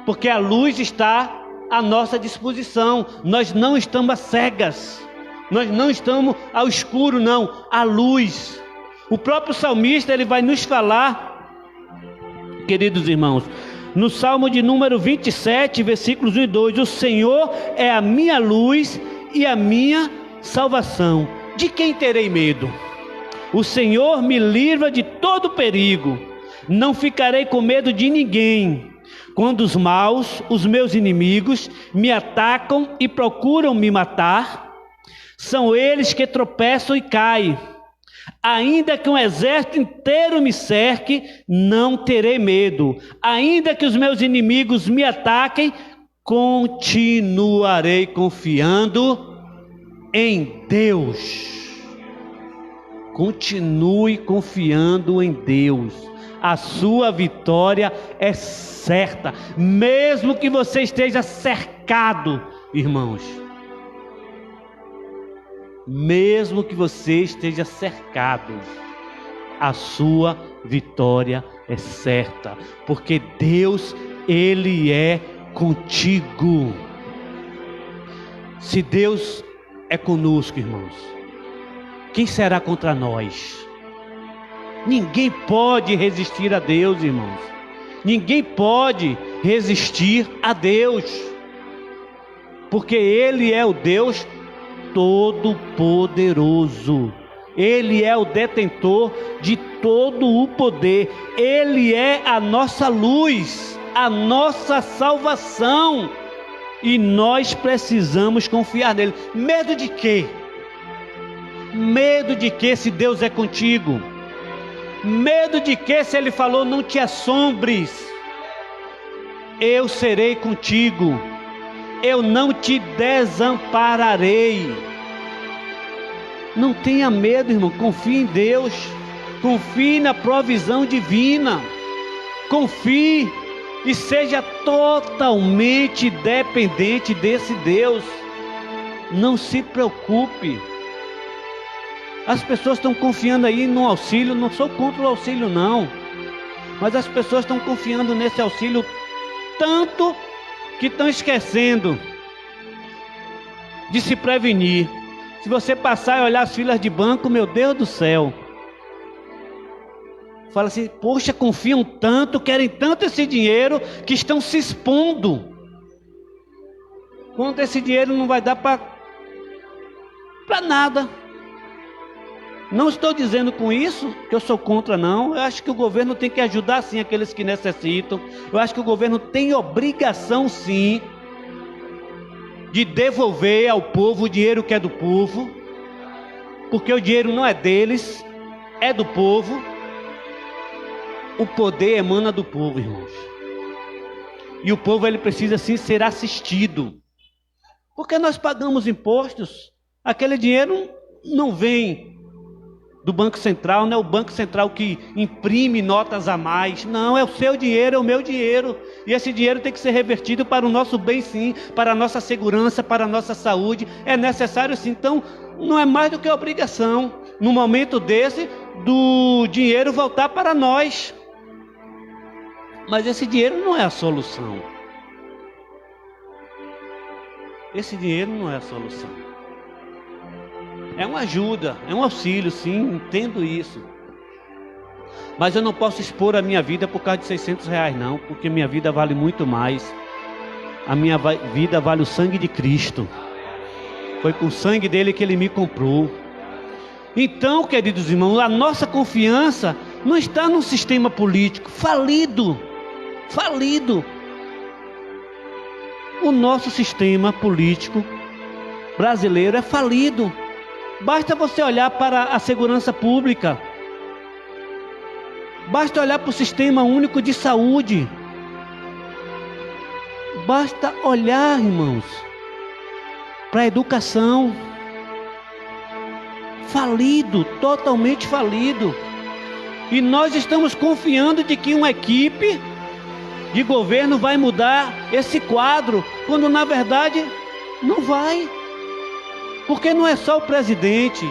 porque a luz está à nossa disposição. Nós não estamos às cegas, nós não estamos ao escuro, não, à luz. O próprio salmista, ele vai nos falar, queridos irmãos, no Salmo de número 27, versículos 1 e 2, o Senhor é a minha luz e a minha salvação. De quem terei medo? O Senhor me livra de todo perigo. Não ficarei com medo de ninguém. Quando os maus, os meus inimigos, me atacam e procuram me matar, são eles que tropeçam e caem. Ainda que um exército inteiro me cerque, não terei medo. Ainda que os meus inimigos me ataquem, continuarei confiando em Deus. Continue confiando em Deus. A sua vitória é certa, mesmo que você esteja cercado, irmãos. Mesmo que você esteja cercado, a sua vitória é certa, porque Deus, Ele é contigo. Se Deus é conosco, irmãos, quem será contra nós? Ninguém pode resistir a Deus, irmãos. Ninguém pode resistir a Deus, porque Ele é o Deus Todo-Poderoso. Ele é o detentor de todo o poder. Ele é a nossa luz, a nossa salvação, e nós precisamos confiar nele. Medo de quê? Medo de quê se Deus é contigo? Medo de quê se Ele falou, não te assombres, eu serei contigo, eu não te desampararei. Não tenha medo, irmão, confie em Deus, confie na provisão divina, confie e seja totalmente dependente desse Deus. Não se preocupe. As pessoas estão confiando aí no auxílio, não sou contra o auxílio não, mas as pessoas estão confiando nesse auxílio tanto que estão esquecendo de se prevenir. Se você passar e olhar as filas de banco, meu Deus do céu, fala assim, poxa, confiam tanto, querem tanto esse dinheiro, que estão se expondo, quando esse dinheiro não vai dar para nada. Não estou dizendo com isso que eu sou contra, não. Eu acho que o governo tem que ajudar sim aqueles que necessitam. Eu acho que o governo tem obrigação sim de devolver ao povo o dinheiro que é do povo, porque o dinheiro não é deles, é do povo. O poder emana do povo, irmãos, e o povo ele precisa sim ser assistido, porque nós pagamos impostos. Aquele dinheiro não vem do Banco Central, não é o Banco Central que imprime notas a mais, não, é o seu dinheiro, é o meu dinheiro, e esse dinheiro tem que ser revertido para o nosso bem sim, para a nossa segurança, para a nossa saúde, é necessário sim. Então não é mais do que obrigação, no momento desse, do dinheiro voltar para nós, mas esse dinheiro não é a solução, esse dinheiro não é a solução. É uma ajuda, é um auxílio, sim, entendo isso. Mas eu não posso expor a minha vida por causa de R$600 não, porque minha vida vale muito mais. A minha vida vale o sangue de Cristo. Foi com o sangue dele que ele me comprou. Então, queridos irmãos, a nossa confiança não está num sistema político falido. O nosso sistema político brasileiro é falido. Basta você olhar para a segurança pública, basta olhar para o Sistema Único de Saúde, basta olhar, irmãos, para a educação. Falido, totalmente falido. E nós estamos confiando de que uma equipe de governo vai mudar esse quadro, quando na verdade Não vai. Porque não é só o presidente.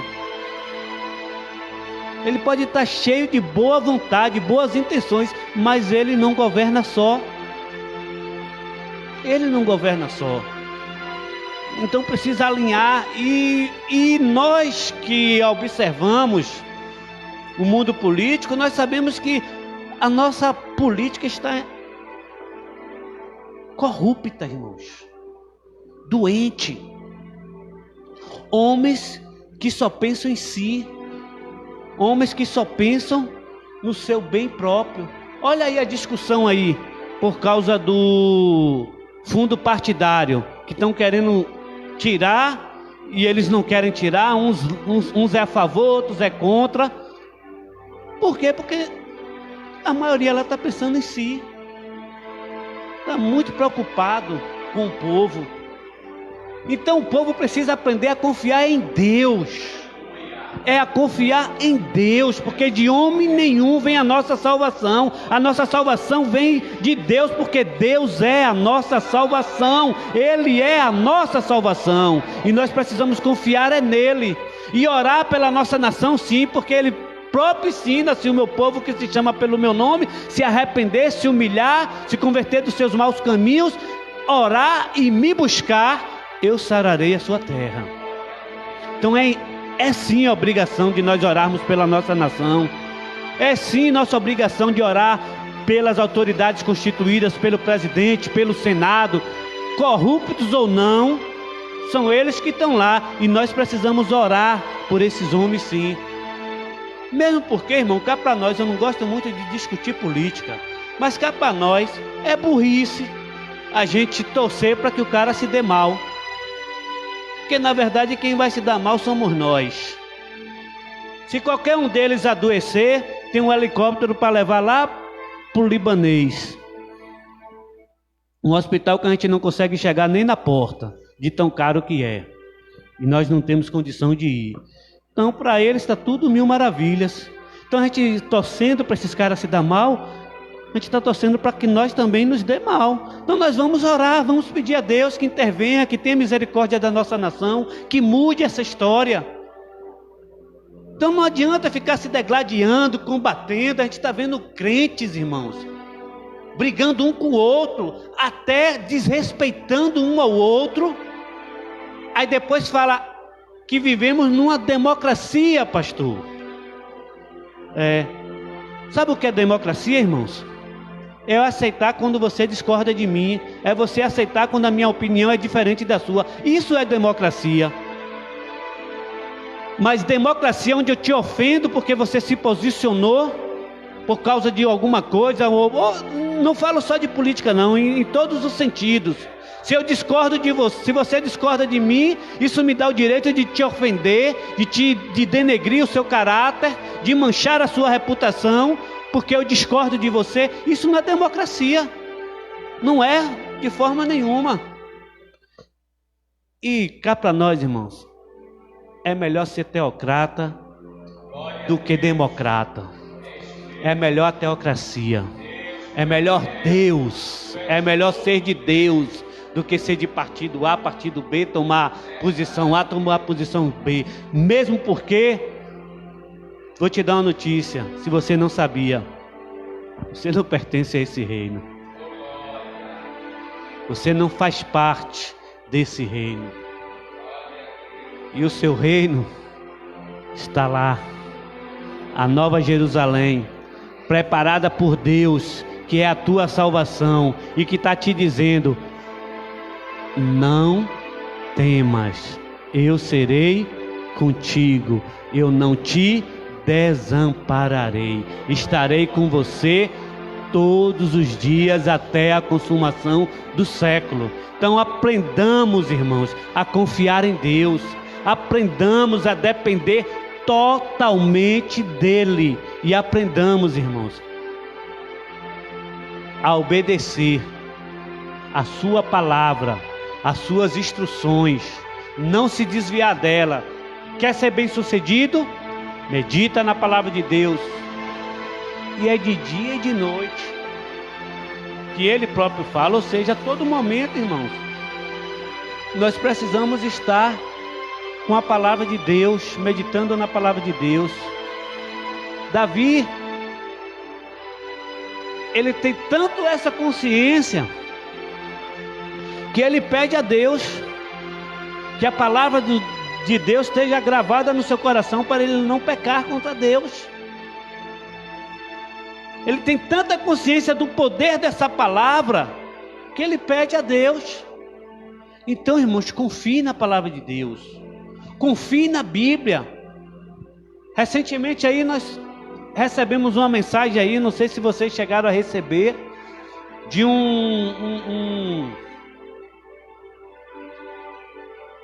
Ele pode estar cheio de boa vontade, boas intenções, mas ele não governa só. Ele não governa só. Então precisa alinhar, e nós que observamos o mundo político, nós sabemos que a nossa política está corrupta, irmãos. Doente. Homens que só pensam em si. Homens que só pensam no seu bem próprio. Olha aí a discussão aí, por causa do fundo partidário, que estão querendo tirar, e eles não querem tirar, uns é a favor, outros é contra. Por quê? Porque a maioria ela está pensando em si. Está muito preocupado com o povo. Então o povo precisa aprender a confiar em Deus. É a confiar em Deus, porque de homem nenhum vem a nossa salvação. A nossa salvação vem de Deus, porque Deus é a nossa salvação. Ele é a nossa salvação, e nós precisamos confiar nele, e orar pela nossa nação, sim, porque ele próprio ensina: se o meu povo que se chama pelo meu nome se arrepender, se humilhar, se converter dos seus maus caminhos, orar e me buscar, eu sararei a sua terra. Então é sim a obrigação de nós orarmos pela nossa nação. É sim nossa obrigação de orar pelas autoridades constituídas, pelo presidente, pelo Senado, corruptos ou não, são eles que estão lá, e nós precisamos orar por esses homens, sim. Mesmo porque, irmão, cá para nós, eu não gosto muito de discutir política, mas cá para nós é burrice a gente torcer para que o cara se dê mal. Porque na verdade quem vai se dar mal somos nós. Se qualquer um deles adoecer, tem um helicóptero para levar lá para o libanês. Um hospital que a gente não consegue chegar nem na porta, de tão caro que é. E nós não temos condição de ir. Então para eles está tudo mil maravilhas. Então a gente torcendo para esses caras se dar mal, a gente está torcendo para que nós também nos dê mal. Então nós vamos orar, vamos pedir a Deus que intervenha, que tenha misericórdia da nossa nação, que mude essa história. Então não adianta ficar se degladiando, combatendo. A gente está vendo crentes, irmãos, brigando um com o outro, até desrespeitando um ao outro. Aí depois fala que vivemos numa democracia, pastor. Sabe o que é democracia, irmãos? É eu aceitar quando você discorda de mim. É você aceitar quando a minha opinião é diferente da sua. Isso é democracia. Mas democracia é onde eu te ofendo porque você se posicionou por causa de alguma coisa. Não falo só de política não, em todos os sentidos. Se eu discordo de você, se você discorda de mim, isso me dá o direito de te ofender, de denegrir o seu caráter, de manchar a sua reputação, porque eu discordo de você. Isso não é democracia. Não é, de forma nenhuma. E cá para nós, irmãos, é melhor ser teocrata do que democrata. É melhor a teocracia. É melhor Deus. É melhor ser de Deus do que ser de partido A, partido B, tomar posição A, tomar posição B. Mesmo porque, vou te dar uma notícia, se você não sabia, você não pertence a esse reino. Você não faz parte desse reino. E o seu reino está lá, a Nova Jerusalém, preparada por Deus, que é a tua salvação, e que está te dizendo: não temas, eu serei contigo, eu não te desampararei, estarei com você todos os dias até a consumação do século. Então aprendamos, irmãos, a confiar em Deus, aprendamos a depender totalmente dele, e aprendamos, irmãos, a obedecer a sua palavra, as suas instruções, não se desviar dela. Quer ser bem sucedido? Medita na palavra de Deus, e é de dia e de noite, que ele próprio fala, ou seja, a todo momento, irmãos. nós precisamos estar com a palavra de Deus, meditando na palavra de Deus. Davi, ele tem tanto essa consciência, que ele pede a Deus que a palavra de Deus esteja gravada no seu coração, para ele não pecar contra Deus. Ele tem tanta consciência do poder dessa palavra, que ele pede a Deus. Então, irmãos, confie na palavra de Deus, confie na Bíblia. Recentemente aí nós recebemos uma mensagem aí, não sei se vocês chegaram a receber, de eu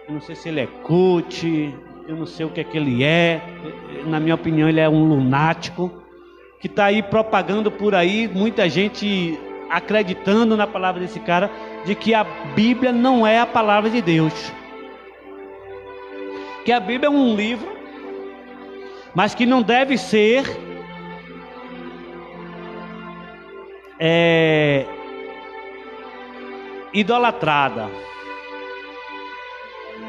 não sei se ele é coach, eu não sei o que é que ele é, na minha opinião ele é um lunático, que está aí propagando por aí, muita gente acreditando na palavra desse cara, de que a Bíblia não é a palavra de Deus, que a Bíblia é um livro, mas que não deve ser idolatrada,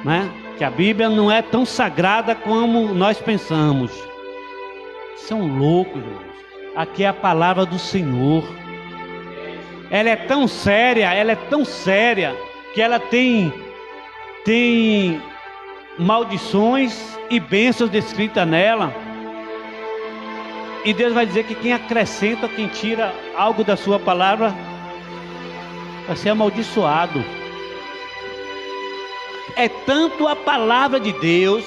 né? Que a Bíblia não é tão sagrada como nós pensamos. São loucos, irmãos. Aqui é a palavra do Senhor. Ela é tão séria, que ela tem maldições e bênçãos descritas nela. E Deus vai dizer que quem acrescenta, quem tira algo da sua palavra, vai ser amaldiçoado. É tanto a palavra de Deus,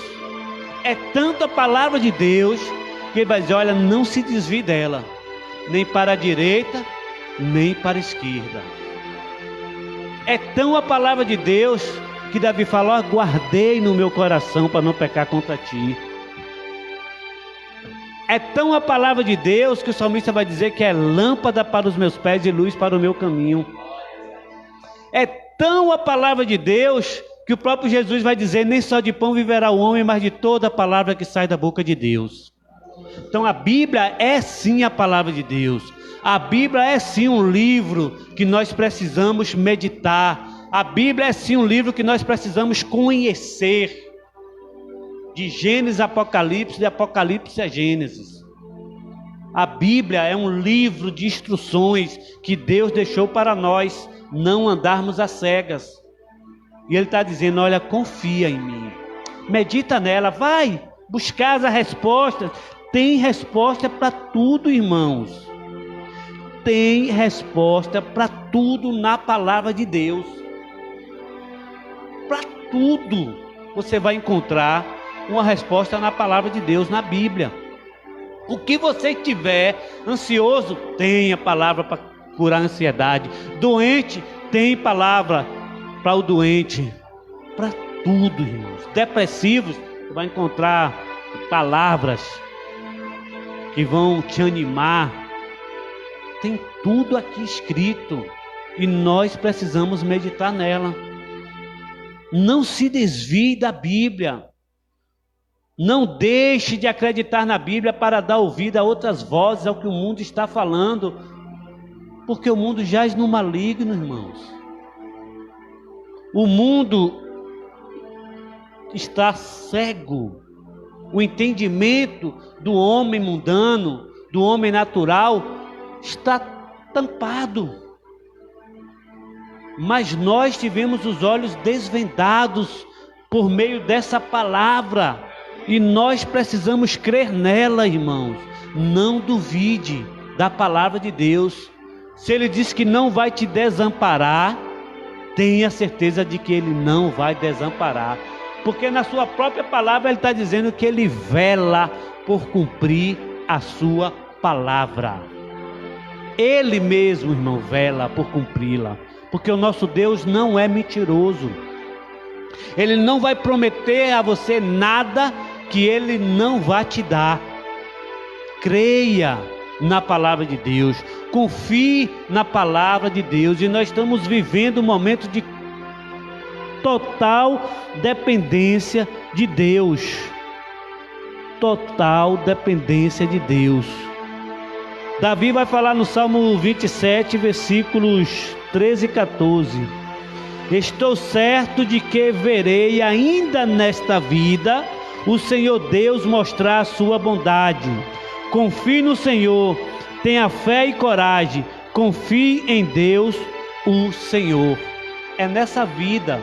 que ele vai dizer, olha, não se desvie dela, nem para a direita, nem para a esquerda. É tão a palavra de Deus, que Davi falou, ó, guardei no meu coração para não pecar contra ti. É tão a palavra de Deus, que o salmista vai dizer que é lâmpada para os meus pés e luz para o meu caminho. É tão a palavra de Deus, que o próprio Jesus vai dizer, nem só de pão viverá o homem, mas de toda a palavra que sai da boca de Deus. Então a Bíblia é sim a palavra de Deus. A Bíblia é sim um livro que nós precisamos meditar. A Bíblia é sim um livro que nós precisamos conhecer. De Gênesis a Apocalipse, de Apocalipse a Gênesis. A Bíblia é um livro de instruções que Deus deixou para nós não andarmos às cegas. E Ele está dizendo, olha, confia em mim, medita nela, vai buscar as respostas. Tem resposta para tudo, irmãos. Tem resposta para tudo na palavra de Deus. Para tudo você vai encontrar uma resposta na palavra de Deus, na Bíblia. O que você tiver ansioso, tem a palavra para curar a ansiedade. Doente, tem palavra para o doente. Para tudo, irmãos. Depressivos, você vai encontrar palavras que vão te animar. Tem tudo aqui escrito e nós precisamos meditar nela. Não se desvie da Bíblia. Não deixe de acreditar na Bíblia para dar ouvido a outras vozes, ao que o mundo está falando, porque o mundo jaz no maligno, irmãos. O mundo está cego. O entendimento do homem mundano, do homem natural, está tampado. Mas nós tivemos os olhos desvendados por meio dessa palavra. E nós precisamos crer nela, irmãos. Não duvide da palavra de Deus. Se Ele diz que não vai te desamparar, tenha certeza de que Ele não vai desamparar. Porque na sua própria palavra Ele está dizendo que Ele vela por cumprir a sua palavra. Ele mesmo, irmão, vela por cumpri-la. Porque o nosso Deus não é mentiroso. Ele não vai prometer a você nada que Ele não vai te dar. Creia na palavra de Deus, confie na palavra de Deus. E nós estamos vivendo um momento de total dependência de Deus. Total dependência de Deus. Davi vai falar no Salmo 27, versículos 13 e 14. Estou certo de que verei ainda nesta vida o Senhor Deus mostrar a sua bondade. Confie no Senhor, tenha fé e coragem, confie em Deus, o Senhor. É nessa vida,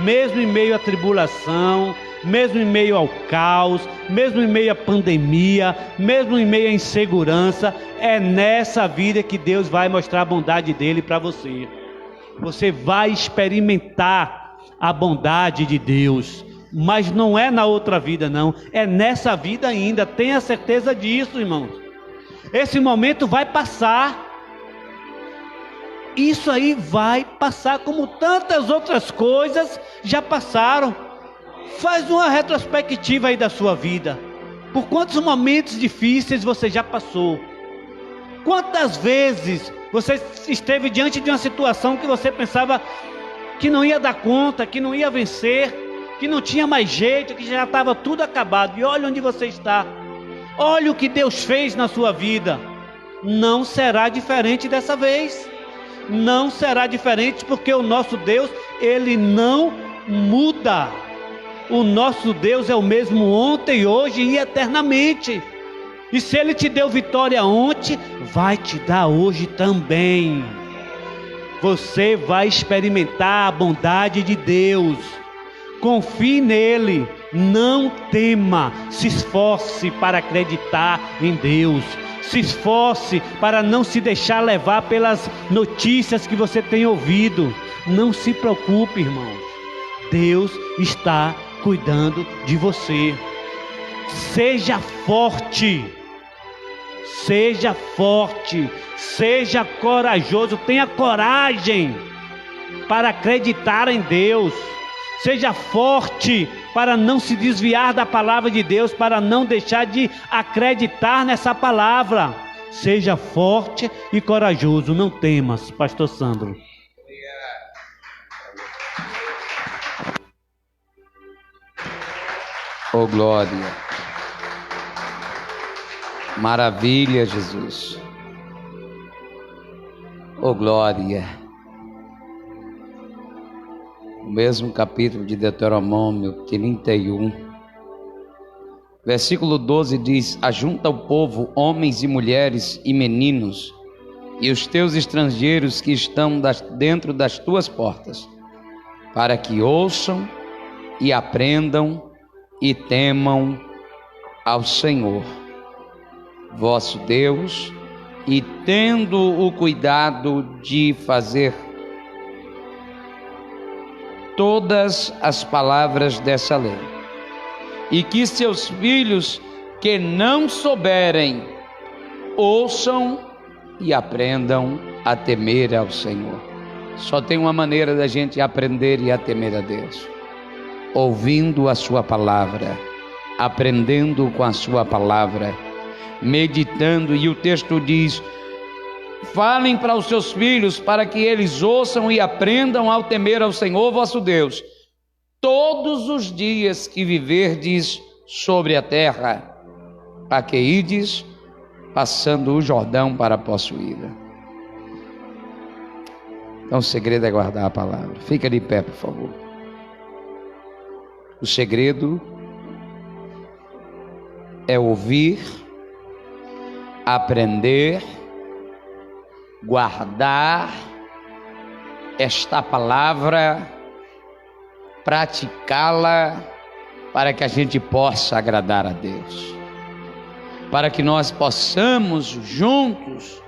mesmo em meio à tribulação, mesmo em meio ao caos, mesmo em meio à pandemia, mesmo em meio à insegurança, é nessa vida que Deus vai mostrar a bondade dele para você. Você vai experimentar a bondade de Deus, mas não é na outra vida não, é nessa vida ainda, tenha certeza disso, irmãos. Esse momento vai passar, isso aí vai passar, como tantas outras coisas já passaram. Faz uma retrospectiva aí da sua vida. Por quantos momentos difíceis você já passou? Quantas vezes você esteve diante de uma situação que você pensava que não ia dar conta, que não ia vencer, que não tinha mais jeito, que já estava tudo acabado. E olha onde você está. Olha o que Deus fez na sua vida. Não será diferente dessa vez. Não será diferente, porque o nosso Deus, Ele não muda. O nosso Deus é o mesmo ontem, hoje e eternamente. E se Ele te deu vitória ontem, vai te dar hoje também. Você vai experimentar a bondade de Deus. Confie nele, não tema, se esforce para acreditar em Deus. Se esforce para não se deixar levar pelas notícias que você tem ouvido. Não se preocupe, irmão. Deus está cuidando de você. Seja forte. Seja forte. Seja corajoso. Tenha coragem para acreditar em Deus. Seja forte para não se desviar da palavra de Deus, para não deixar de acreditar nessa palavra. Seja forte e corajoso, não temas, pastor Sandro. Oh glória, maravilha, Jesus. Oh glória. O mesmo capítulo de Deuteronômio 31, versículo 12 diz: ajunta o povo, homens e mulheres e meninos, e os teus estrangeiros que estão dentro das tuas portas, para que ouçam e aprendam e temam ao Senhor, vosso Deus, e tendo o cuidado de fazer todas as palavras dessa lei, e que seus filhos que não souberem ouçam e aprendam a temer ao Senhor. Só tem uma maneira da gente aprender e a temer a Deus: ouvindo a sua palavra, aprendendo com a sua palavra, meditando. E o texto diz: falem para os seus filhos, para que eles ouçam e aprendam ao temer ao Senhor vosso Deus, todos os dias que viverdes sobre a terra, a que ides, passando o Jordão para possuí-la. Então o segredo é guardar a palavra. Fica de pé, por favor. O segredo é ouvir, aprender, guardar esta palavra, praticá-la, para que a gente possa agradar a Deus, para que nós possamos juntos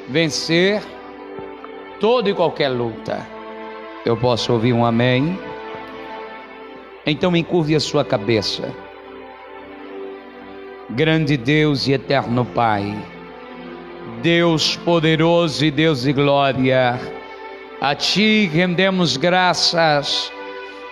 vencer toda e qualquer luta. Eu posso ouvir um amém? Então encurve a sua cabeça. Grande Deus e eterno Pai, Deus poderoso e Deus de glória, a Ti rendemos graças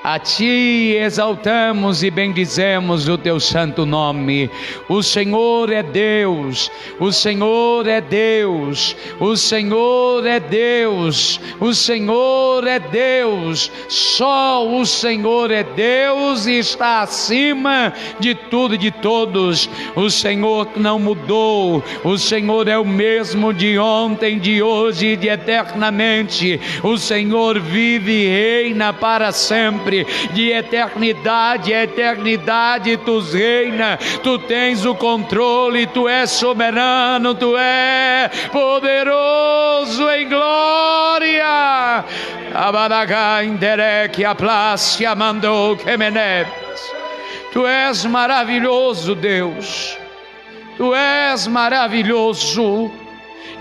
A Ti exaltamos e bendizemos o Teu santo nome. O Senhor é Deus, o Senhor é Deus, o Senhor é Deus, o Senhor é Deus. Só o Senhor é Deus e está acima de tudo e de todos. O Senhor não mudou, o Senhor é o mesmo de ontem, de hoje e de eternamente. O Senhor vive e reina para sempre. De eternidade a eternidade tu reina, tu tens o controle, tu és soberano, tu és poderoso em glória. Tu és maravilhoso, Deus, tu és maravilhoso,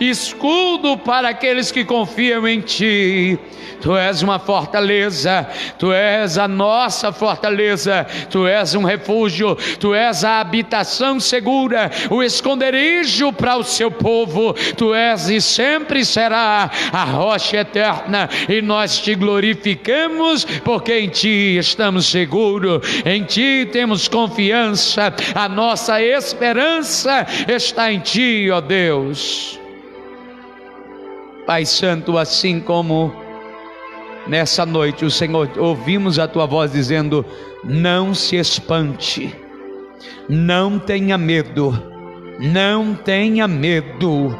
escudo para aqueles que confiam em Ti. Tu és uma fortaleza, Tu és a nossa fortaleza, Tu és um refúgio, Tu és a habitação segura, o esconderijo para o Seu povo. Tu és e sempre será a rocha eterna, e nós Te glorificamos, porque em Ti estamos seguros, em Ti temos confiança, a nossa esperança está em Ti, ó Deus. Pai Santo, assim como nessa noite o Senhor, ouvimos a Tua voz dizendo: não se espante, não tenha medo, não tenha medo,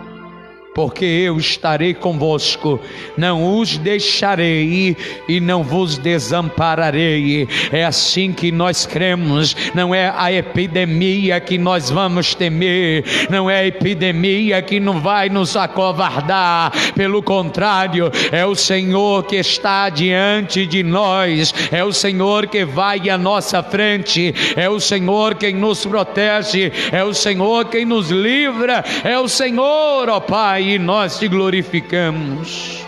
porque eu estarei convosco, não os deixarei e não vos desampararei. É assim que nós cremos. Não é a epidemia que nós vamos temer, não é a epidemia que não vai nos acovardar, pelo contrário, é o Senhor que está diante de nós, é o Senhor que vai à nossa frente, é o Senhor quem nos protege, é o Senhor quem nos livra, é o Senhor, ó Pai, e nós Te glorificamos.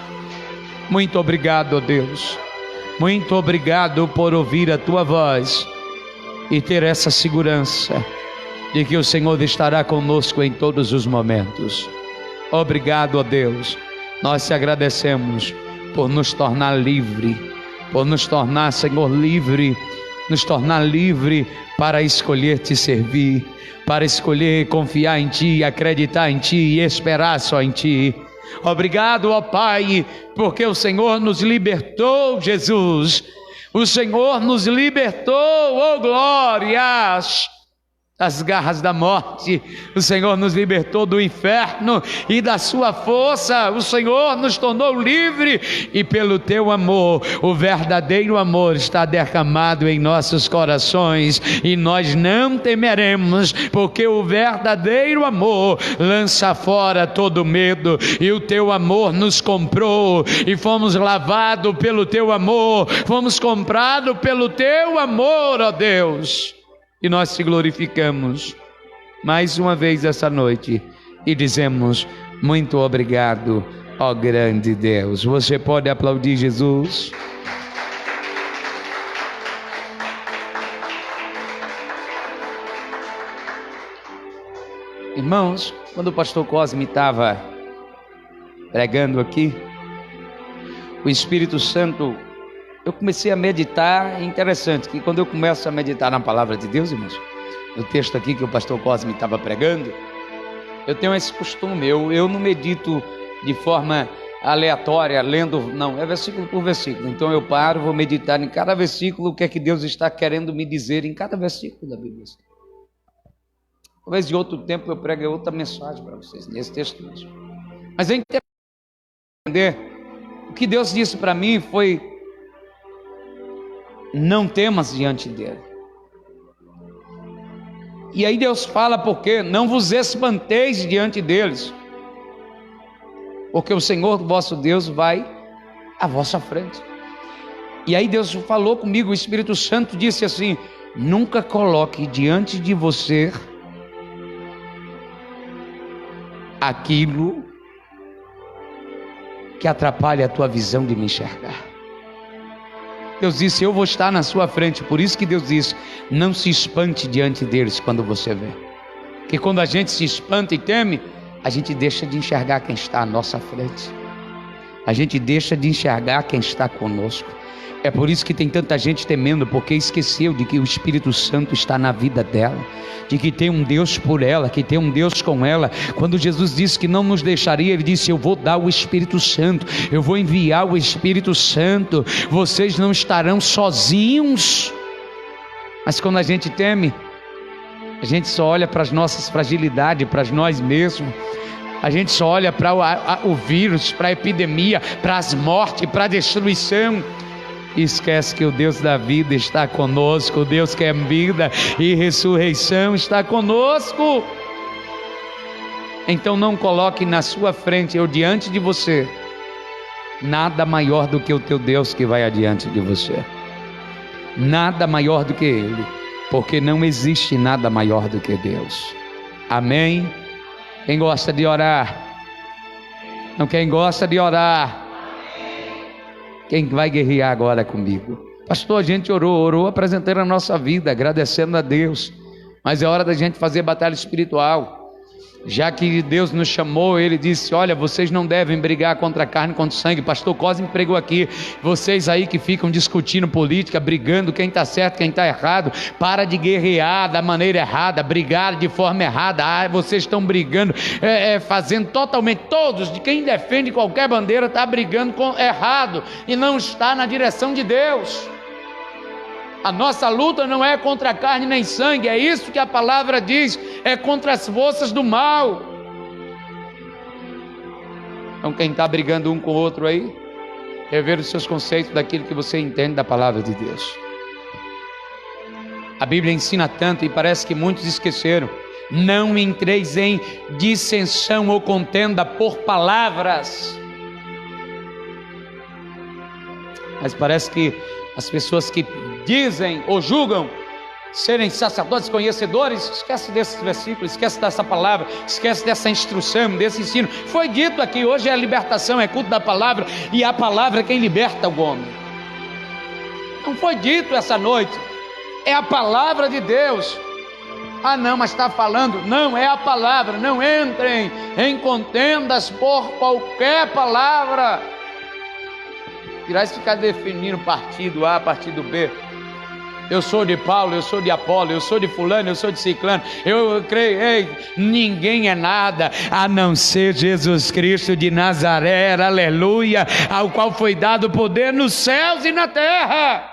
Muito obrigado, ó Deus, muito obrigado por ouvir a Tua voz e ter essa segurança de que o Senhor estará conosco em todos os momentos. Obrigado, ó Deus, nós Te agradecemos por nos tornar livre, por nos tornar, Senhor, livre, nos tornar livre para escolher Te servir, para escolher confiar em Ti, acreditar em Ti e esperar só em Ti. Obrigado, ó Pai, porque o Senhor nos libertou, Jesus, o Senhor nos libertou, ó glórias, das garras da morte. O Senhor nos libertou do inferno e da sua força. O Senhor nos tornou livre, e pelo Teu amor, o verdadeiro amor está derramado em nossos corações, e nós não temeremos, porque o verdadeiro amor lança fora todo medo, e o Teu amor nos comprou, e fomos lavados pelo Teu amor, fomos comprados pelo Teu amor, ó Deus. E nós Te glorificamos mais uma vez essa noite e dizemos: muito obrigado, ó grande Deus. Você pode aplaudir Jesus? Irmãos, quando o pastor Cosme estava pregando aqui, o Espírito Santo, eu comecei a meditar. É interessante que quando eu começo a meditar na palavra de Deus, irmãos, no texto aqui que o pastor Cosme estava pregando, eu tenho esse costume, eu não medito de forma aleatória, lendo, não, é versículo por versículo. Então eu paro, vou meditar em cada versículo, o que é que Deus está querendo me dizer em cada versículo da Bíblia. Talvez de outro tempo eu pregue outra mensagem para vocês, nesse texto mesmo. Mas é interessante entender, o que Deus disse para mim foi: não temas diante dele. E aí Deus fala, porque não vos espanteis diante deles, porque o Senhor vosso Deus vai à vossa frente. E aí Deus falou comigo, o Espírito Santo disse assim: nunca coloque diante de você aquilo que atrapalha a tua visão de me enxergar. Deus disse: eu vou estar na sua frente. Por isso que Deus disse: não se espante diante deles quando você vê. Que quando a gente se espanta e teme, a gente deixa de enxergar quem está à nossa frente, a gente deixa de enxergar quem está conosco. É por isso que tem tanta gente temendo, porque esqueceu de que o Espírito Santo está na vida dela, de que tem um Deus por ela, que tem um Deus com ela. Quando Jesus disse que não nos deixaria, Ele disse: eu vou dar o Espírito Santo, eu vou enviar o Espírito Santo, vocês não estarão sozinhos. Mas quando a gente teme, a gente só olha para as nossas fragilidades, para nós mesmos. A gente só olha para o vírus, para a epidemia, para as mortes, para a destruição, e esquece que o Deus da vida está conosco. O Deus que é vida e ressurreição está conosco. Então não coloque na sua frente ou diante de você nada maior do que o teu Deus que vai adiante de você. Nada maior do que Ele, porque não existe nada maior do que Deus. Amém? Quem gosta de orar? Não, quem gosta de orar? Quem vai guerrear agora comigo? Pastor, a gente orou apresentando a nossa vida, agradecendo a Deus, mas é hora da gente fazer batalha espiritual. Já que Deus nos chamou, Ele disse: olha, vocês não devem brigar contra a carne, contra o sangue. Pastor Cosme pregou aqui: vocês aí que ficam discutindo política, brigando quem está certo, quem está errado, para de guerrear da maneira errada, brigar de forma errada. Vocês estão brigando, fazendo totalmente, todos, de quem defende qualquer bandeira está brigando errado, e não está na direção de Deus. A nossa luta não é contra a carne nem sangue, é isso que a palavra diz, é contra as forças do mal. Então quem está brigando um com o outro aí, rever os seus conceitos daquilo que você entende da palavra de Deus. A Bíblia ensina tanto e parece que muitos esqueceram: não entreis em dissensão ou contenda por palavras. Mas parece que as pessoas que dizem ou julgam serem sacerdotes conhecedores, esquece desses versículos, esquece dessa palavra, esquece dessa instrução, desse ensino. Foi dito aqui, hoje é a libertação, é culto da palavra, e a palavra é quem liberta o homem. Não foi dito essa noite, é a palavra de Deus. Ah não, mas está falando, não, é a palavra. Não entrem em contendas por qualquer palavra. Irás ficar definindo partido A, partido B. Eu sou de Paulo, eu sou de Apolo, eu sou de fulano, eu sou de ciclano. Eu creio, ninguém é nada a não ser Jesus Cristo de Nazaré, aleluia, ao qual foi dado poder nos céus e na terra.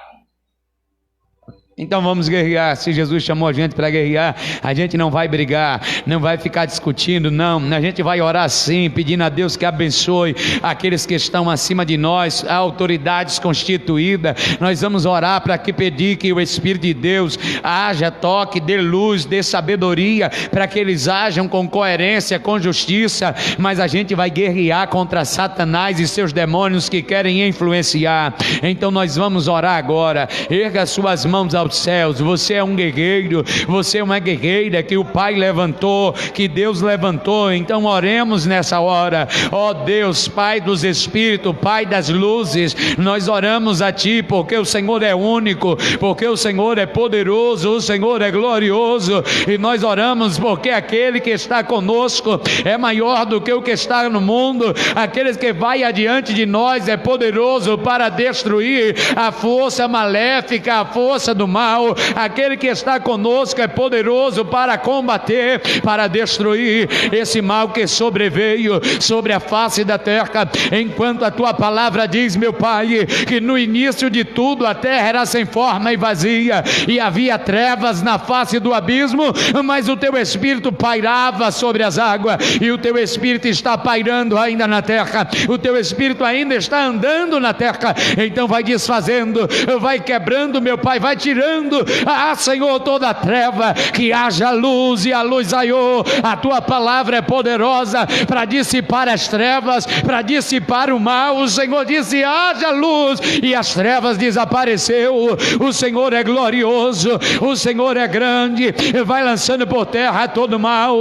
Então vamos guerrear. Se Jesus chamou a gente para guerrear, a gente não vai brigar, não vai ficar discutindo, não. A gente vai orar sim, pedindo a Deus que abençoe aqueles que estão acima de nós, autoridades constituídas. Nós vamos orar para que pedir que o Espírito de Deus haja, toque, dê luz, dê sabedoria, para que eles ajam com coerência, com justiça. Mas a gente vai guerrear contra Satanás e seus demônios que querem influenciar. Então nós vamos orar agora. Erga suas mãos aos céus. Você é um guerreiro, você é uma guerreira que o Pai levantou, que Deus levantou. Então oremos nessa hora. Ó Deus, Pai dos Espíritos, Pai das luzes, nós oramos a Ti, porque o Senhor é único, porque o Senhor é poderoso, o Senhor é glorioso, e nós oramos porque aquele que está conosco é maior do que o que está no mundo. Aquele que vai adiante de nós é poderoso para destruir a força maléfica, a força do mal. Aquele que está conosco é poderoso para combater, para destruir esse mal que sobreveio sobre a face da terra. Enquanto a Tua palavra diz, meu Pai, que no início de tudo a terra era sem forma e vazia, e havia trevas na face do abismo, mas o Teu Espírito pairava sobre as águas, e o Teu Espírito está pairando ainda na terra, o Teu Espírito ainda está andando na terra. Então vai desfazendo, vai quebrando, meu Pai, vai tirando, Senhor, toda a treva, que haja luz, e a luz saiu. A Tua palavra é poderosa para dissipar as trevas, para dissipar o mal. O Senhor disse, haja luz, e as trevas desapareceu. O Senhor é glorioso, o Senhor é grande, vai lançando por terra todo mal,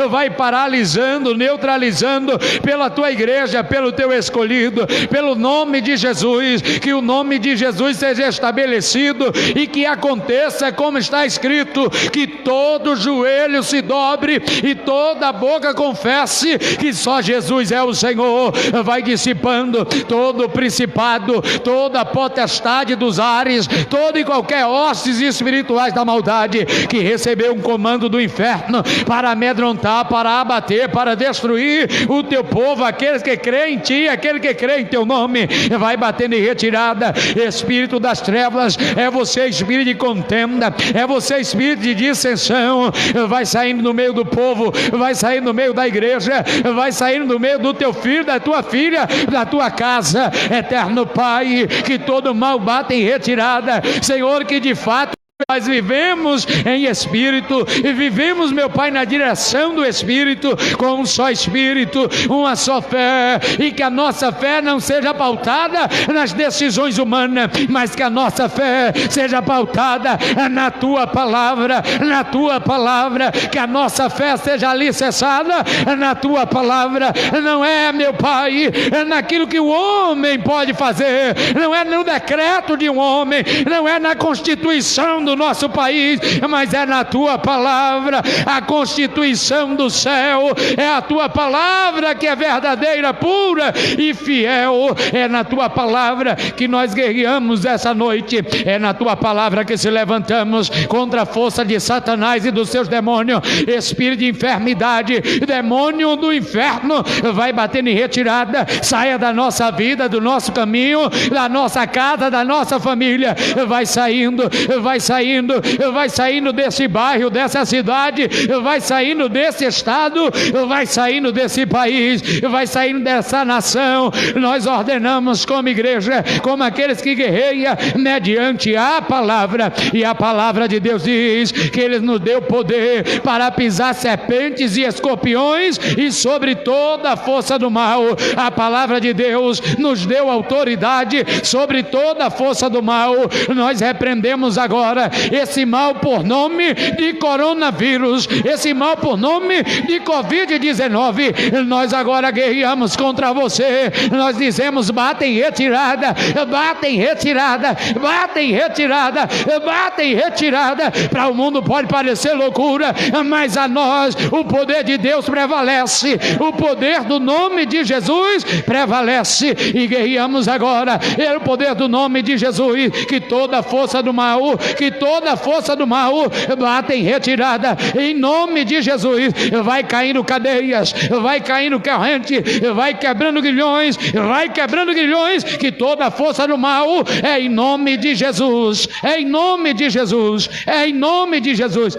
vai paralisando, neutralizando pela Tua igreja, pelo Teu escolhido, pelo nome de Jesus. Que o nome de Jesus seja estabelecido, e que a aconteça como está escrito, que todo joelho se dobre e toda boca confesse que só Jesus é o Senhor. Vai dissipando todo principado, toda potestade dos ares, todo e qualquer hostes espirituais da maldade que recebeu um comando do inferno para amedrontar, para abater, para destruir o teu povo, aqueles que creem em ti, aquele que crê em teu nome. Vai batendo em retirada. Espírito das trevas, é você espírito de contenda, é você espírito de dissensão, vai saindo no meio do povo, vai saindo no meio da igreja, vai saindo no meio do teu filho, da tua filha, da tua casa. Eterno Pai, que todo mal bata em retirada, Senhor, que de fato nós vivemos em Espírito e vivemos, meu Pai, na direção do Espírito, com um só Espírito, uma só fé, e que a nossa fé não seja pautada nas decisões humanas, mas que a nossa fé seja pautada na Tua Palavra, na Tua Palavra, que a nossa fé seja alicerçada na Tua Palavra. Não é, meu Pai, naquilo que o homem pode fazer, não é no decreto de um homem, não é na Constituição do nosso país, mas é na Tua Palavra. A Constituição do céu é a Tua Palavra, que é verdadeira, pura e fiel. É na Tua Palavra que nós guerreamos essa noite, é na Tua Palavra que se levantamos contra a força de Satanás e dos seus demônios. Espírito de enfermidade, demônio do inferno, vai batendo em retirada, saia da nossa vida, do nosso caminho, da nossa casa, da nossa família. Vai saindo, vai saindo desse bairro, dessa cidade, vai saindo desse estado, vai saindo desse país, vai saindo dessa nação. Nós ordenamos como igreja, como aqueles que guerreiam mediante a palavra, e a palavra de Deus diz que Ele nos deu poder para pisar serpentes e escorpiões e sobre toda a força do mal. A palavra de Deus nos deu autoridade sobre toda a força do mal. Nós repreendemos agora esse mal por nome de coronavírus, esse mal por nome de Covid-19. Nós agora guerreamos contra você. Nós dizemos: bata em retirada, bata em retirada, bata em retirada, bata em retirada. Para o mundo pode parecer loucura, mas a nós o poder de Deus prevalece, o poder do nome de Jesus prevalece, e guerreamos agora pelo poder do nome de Jesus, que toda força do mal, que toda força do mal bata em retirada, em nome de Jesus. Vai caindo cadeias, vai caindo corrente, vai quebrando grilhões, vai quebrando grilhões, que toda força do mal é em nome de Jesus, é em nome de Jesus, é em nome de Jesus.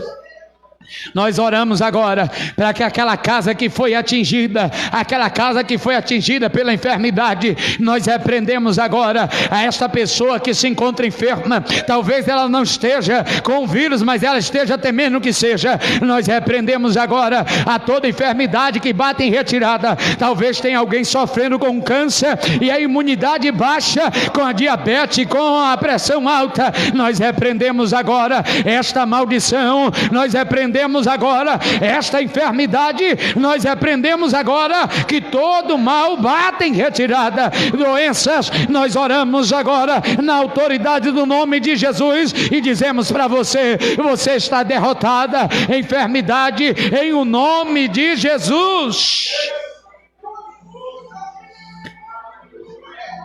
Nós oramos agora para que aquela casa que foi atingida, aquela casa que foi atingida pela enfermidade, nós repreendemos agora a esta pessoa que se encontra enferma. Talvez ela não esteja com o vírus, mas ela esteja temendo que seja. Nós repreendemos agora a toda enfermidade que bate em retirada. Talvez tenha alguém sofrendo com câncer e a imunidade baixa, com a diabetes, com a pressão alta. Nós repreendemos agora esta maldição, nós repreendemos agora esta enfermidade, nós repreendemos agora que todo mal bate em retirada. Doenças, nós oramos agora na autoridade do nome de Jesus e dizemos para você: você está derrotada, enfermidade, em o nome de Jesus.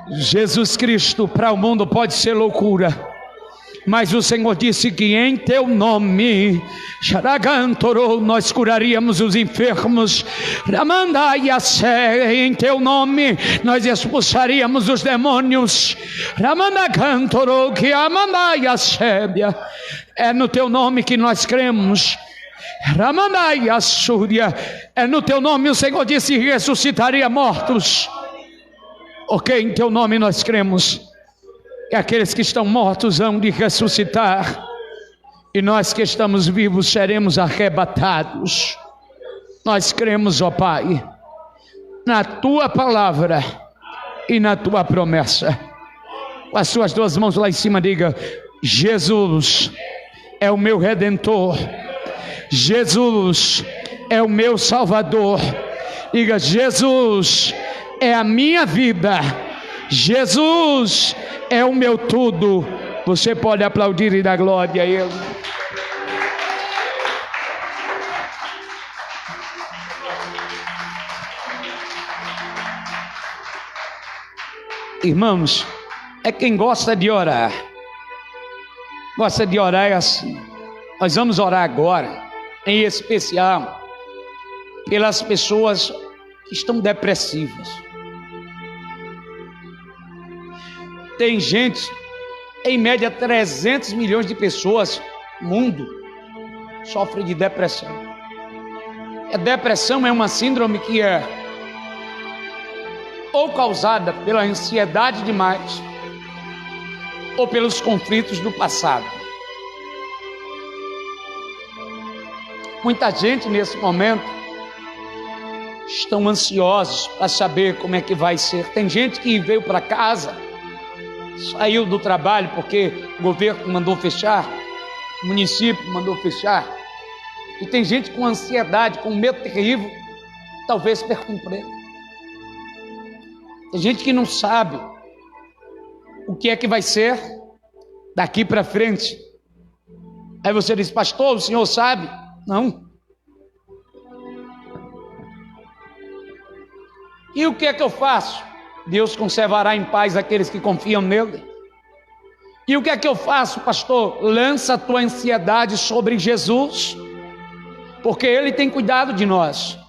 Jesus Cristo para o mundo pode ser loucura, mas o Senhor disse que em teu nome nós curaríamos os enfermos. Em teu nome nós expulsaríamos os demônios. É no teu nome que nós cremos. É no teu nome o Senhor disse que ressuscitaria mortos. Ok, em teu nome nós cremos. E aqueles que estão mortos hão de ressuscitar, e nós que estamos vivos seremos arrebatados. Nós cremos, ó Pai, na Tua palavra e na Tua promessa. Com as suas duas mãos lá em cima, diga: Jesus é o meu Redentor, Jesus é o meu Salvador. Diga: Jesus é a minha vida, Jesus é o meu tudo, Você pode aplaudir e dar glória a Ele. Irmãos, é quem gosta de orar. Gosta de orar é assim. Nós vamos orar agora, em especial, pelas pessoas que estão depressivas. Tem gente, em média 300 milhões de pessoas no mundo sofrem de depressão. A depressão é uma síndrome que é ou causada pela ansiedade demais, ou pelos conflitos do passado. Muita gente nesse momento estão ansiosos para saber como é que vai ser. Tem gente que veio para casa, saiu do trabalho porque o governo mandou fechar, o município mandou fechar, e tem gente com ansiedade, com medo terrível, talvez perca o emprego. Tem gente que não sabe o que é que vai ser daqui para frente. Aí você diz: pastor, o senhor sabe? Não. E o que é que eu faço? Deus conservará em paz aqueles que confiam nele. E o que é que eu faço, pastor? Lança a tua ansiedade sobre Jesus, porque Ele tem cuidado de nós.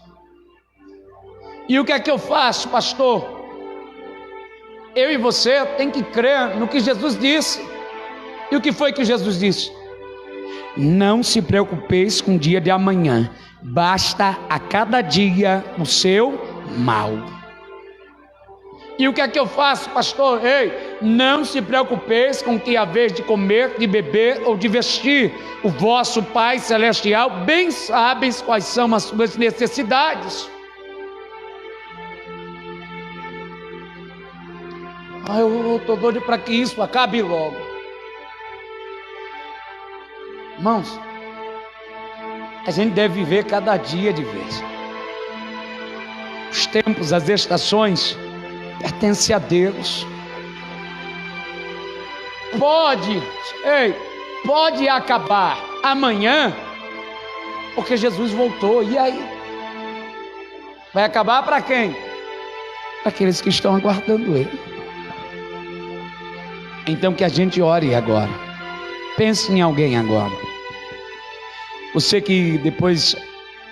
E o que é que eu faço, pastor? Eu e você tem que crer no que Jesus disse. E o que foi que Jesus disse? Não se preocupeis com o dia de amanhã, basta a cada dia o seu mal. E o que é que eu faço, pastor? Ei, não se preocupeis com o que haver de comer, de beber ou de vestir. O vosso Pai Celestial bem sabe quais são as suas necessidades. Eu estou doido para que isso acabe logo. Irmãos, a gente deve viver cada dia de vez. Os tempos, as estações pertencem a Deus. Pode acabar amanhã, porque Jesus voltou. E aí? Vai acabar para quem? Para aqueles que estão aguardando Ele. Então que a gente ore agora. Pense em alguém agora. Você que depois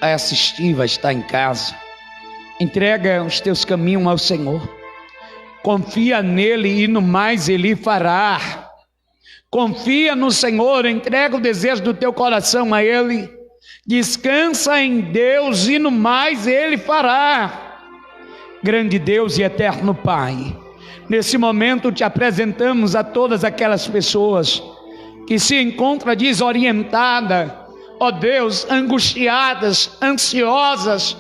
vai assistir, vai estar em casa, entrega os teus caminhos ao Senhor. Confia nele e no mais Ele fará. Confia no Senhor, entrega o desejo do teu coração a Ele. Descansa em Deus e no mais Ele fará. Grande Deus e eterno Pai, nesse momento te apresentamos a todas aquelas pessoas que se encontram desorientadas, ó Deus, angustiadas, ansiosas,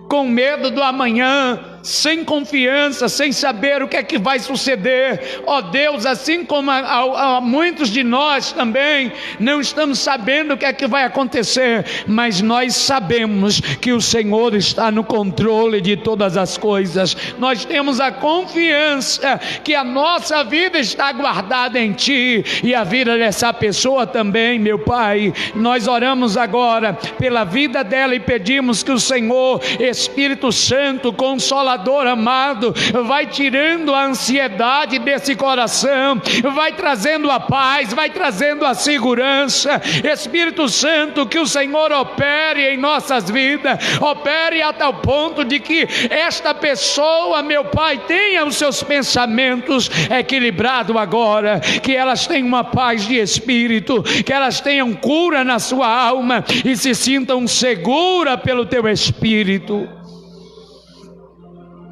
com medo do amanhã, sem confiança, sem saber o que é que vai suceder. Ó Deus, assim como a muitos de nós também não estamos sabendo o que é que vai acontecer, mas nós sabemos que o Senhor está no controle de todas as coisas. Nós temos a confiança que a nossa vida está guardada em Ti e a vida dessa pessoa também, meu Pai. Nós oramos agora pela vida dela e pedimos que o Senhor, Espírito Santo, Consolador amado, vai tirando a ansiedade desse coração, vai trazendo a paz, vai trazendo a segurança. Espírito Santo, que o Senhor opere em nossas vidas, opere a tal ponto de que esta pessoa, meu Pai, tenha os seus pensamentos equilibrados agora, que elas tenham uma paz de espírito, que elas tenham cura na sua alma e se sintam seguras pelo Teu Espírito.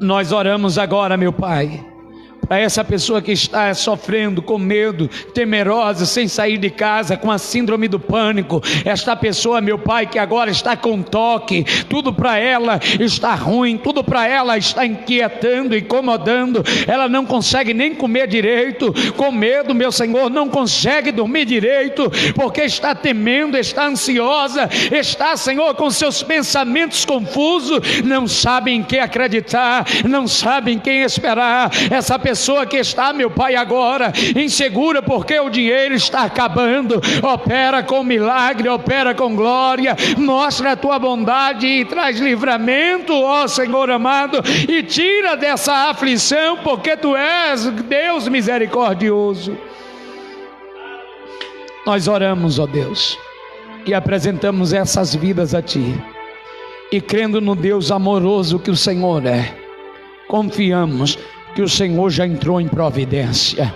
Nós oramos agora, meu Pai, para essa pessoa que está sofrendo com medo, temerosa, sem sair de casa, com a síndrome do pânico. Esta pessoa, meu Pai, que agora está com toque, tudo para ela está ruim, tudo para ela está inquietando, incomodando. Ela não consegue nem comer direito, com medo, meu Senhor, não consegue dormir direito, porque está temendo, está ansiosa, está, Senhor, com seus pensamentos confusos, não sabe em quem acreditar, não sabe em quem esperar. Essa pessoa pessoa que está, meu Pai, agora insegura porque o dinheiro está acabando, opera com milagre, opera com glória, mostra a tua bondade e traz livramento, ó Senhor amado, e tira dessa aflição, porque tu és Deus misericordioso. Nós oramos, ó Deus, e apresentamos essas vidas a Ti, e crendo no Deus amoroso que o Senhor é, confiamos que o Senhor já entrou em providência.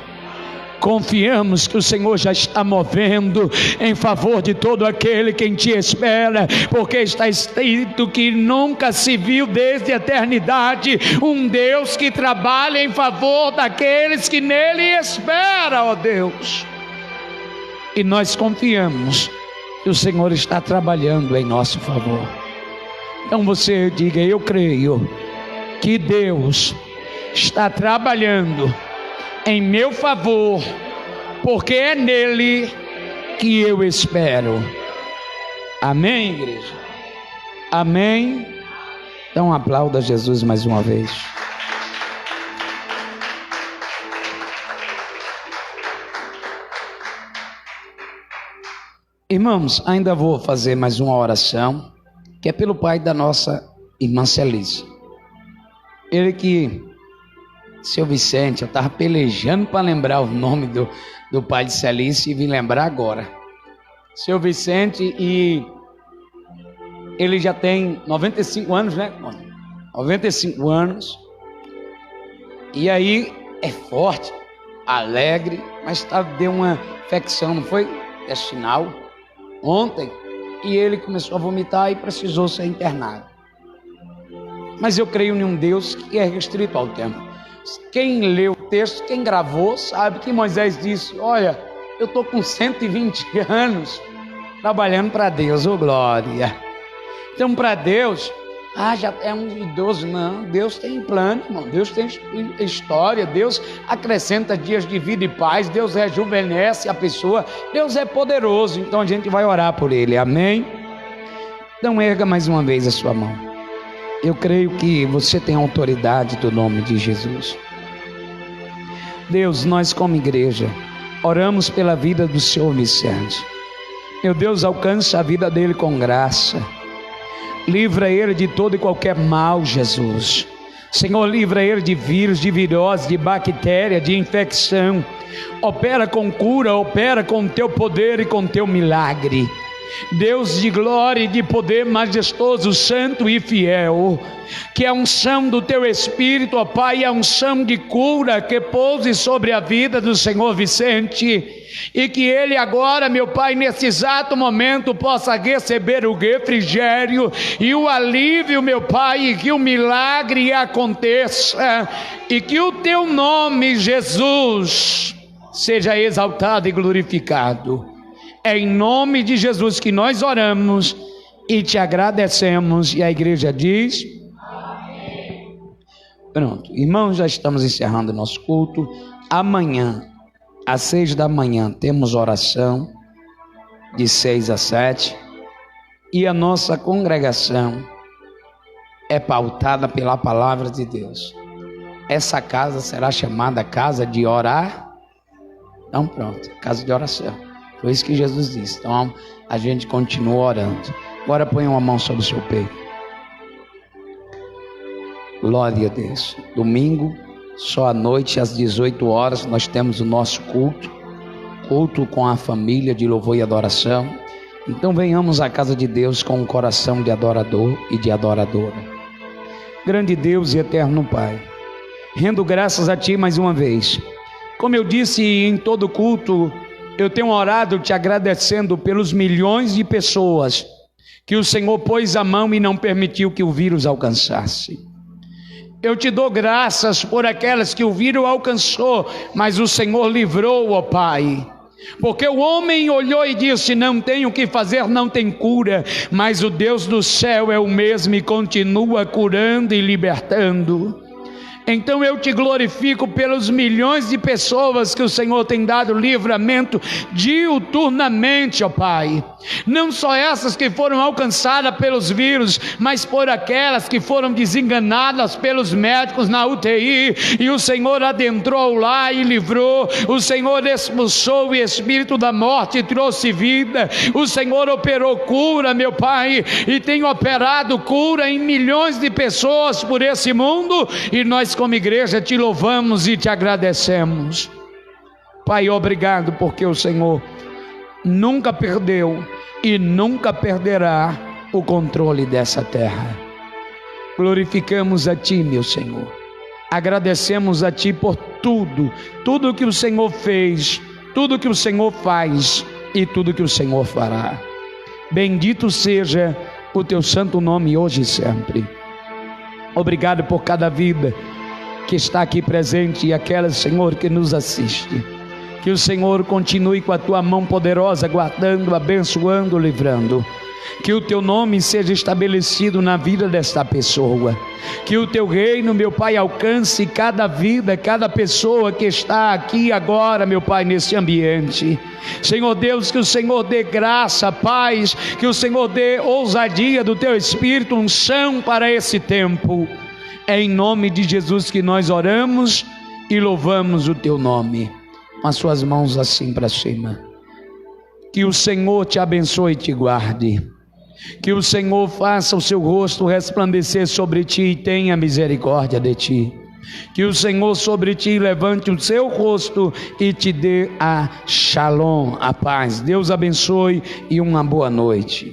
Confiamos que o Senhor já está movendo em favor de todo aquele que em Ti espera, porque está escrito que nunca se viu desde a eternidade um Deus que trabalha em favor daqueles que nele esperam, ó Deus. E nós confiamos que o Senhor está trabalhando em nosso favor. Então você diga: eu creio que Deus está trabalhando em meu favor, porque é nele que eu espero. Amém, igreja? Amém? Então aplauda Jesus mais uma vez. Irmãos, ainda vou fazer mais uma oração, que é pelo pai da nossa irmã Celice. Ele que, seu Vicente, eu estava pelejando para lembrar o nome do pai de Celice e vim lembrar agora. Seu Vicente, e ele já tem 95 anos, né? 95 anos. E aí é forte, alegre, mas deu uma infecção, não foi? Intestinal. Ontem, e ele começou a vomitar e precisou ser internado. Mas eu creio em um Deus que é restrito ao tempo. Quem leu o texto, quem gravou, sabe que Moisés disse: olha, eu estou com 120 anos trabalhando para Deus, ô glória. Então para Deus, já é um idoso. Não, Deus tem plano, irmão. Deus tem história. Deus acrescenta dias de vida e paz. Deus rejuvenesce a pessoa. Deus é poderoso. Então a gente vai orar por ele, amém? Então erga mais uma vez a sua mão. Eu creio que você tem autoridade do nome de Jesus. Deus, nós como igreja oramos pela vida do Senhor Vicente. Meu Deus, alcança a vida dele com graça. Livra ele de todo e qualquer mal, Jesus. Senhor, livra ele de vírus, de virose, de bactéria, de infecção. Opera com cura, opera com teu poder e com teu milagre. Deus de glória e de poder majestoso, santo e fiel, que a unção do teu Espírito, ó Pai, a unção de cura que pouse sobre a vida do Senhor Vicente, e que ele agora, meu Pai, nesse exato momento possa receber o refrigério e o alívio, meu Pai, e que o milagre aconteça, e que o teu nome, Jesus, seja exaltado e glorificado. É em nome de Jesus que nós oramos e te agradecemos. E a igreja diz: amém. Pronto, irmãos, já estamos encerrando o nosso culto. Amanhã, às 6 da manhã, temos oração de 6 a 7. E a nossa congregação é pautada pela palavra de Deus. Essa casa será chamada casa de orar. Então pronto, casa de oração. Foi isso que Jesus disse. Então a gente continua orando. Agora põe uma mão sobre o seu peito. Glória a Deus. Domingo, só à noite, às 18 horas, nós temos o nosso culto. Culto com a família de louvor e adoração. Então venhamos à casa de Deus com um coração de adorador e de adoradora. Grande Deus e eterno Pai, rendo graças a Ti mais uma vez. Como eu disse em todo culto, eu tenho orado te agradecendo pelos milhões de pessoas que o Senhor pôs a mão e não permitiu que o vírus alcançasse. Eu te dou graças por aquelas que o vírus alcançou, mas o Senhor livrou, ó Pai. Porque o homem olhou e disse: não tem o que fazer, não tem cura, mas o Deus do céu é o mesmo e continua curando e libertando. Então eu te glorifico pelos milhões de pessoas que o Senhor tem dado livramento diuturnamente, ó Pai. não só essas que foram alcançadas pelos vírus, mas por aquelas que foram desenganadas pelos médicos na UTI, e o Senhor adentrou lá e livrou. O Senhor expulsou o espírito da morte e trouxe vida. O Senhor operou cura, meu Pai, e tem operado cura em milhões de pessoas por esse mundo, e nós como igreja te louvamos e te agradecemos. Pai, obrigado, porque o Senhor nunca perdeu e nunca perderá o controle dessa terra. Glorificamos a Ti, meu Senhor. Agradecemos a Ti por tudo que o Senhor fez, tudo que o Senhor faz e tudo que o Senhor fará. Bendito seja o Teu santo nome hoje e sempre. Obrigado por cada vida que está aqui presente e aquela, Senhor, que nos assiste. Que o Senhor continue com a Tua mão poderosa, guardando, abençoando, livrando. Que o Teu nome seja estabelecido na vida desta pessoa. Que o Teu reino, meu Pai, alcance cada vida, cada pessoa que está aqui agora, meu Pai, nesse ambiente. Senhor Deus, que o Senhor dê graça, paz, que o Senhor dê ousadia do Teu Espírito, unção para esse tempo. É em nome de Jesus que nós oramos e louvamos o Teu nome. Com as suas mãos assim para cima. Que o Senhor te abençoe e te guarde. Que o Senhor faça o seu rosto resplandecer sobre ti e tenha misericórdia de ti. Que o Senhor sobre ti levante o seu rosto e te dê a shalom, a paz. Deus abençoe e uma boa noite.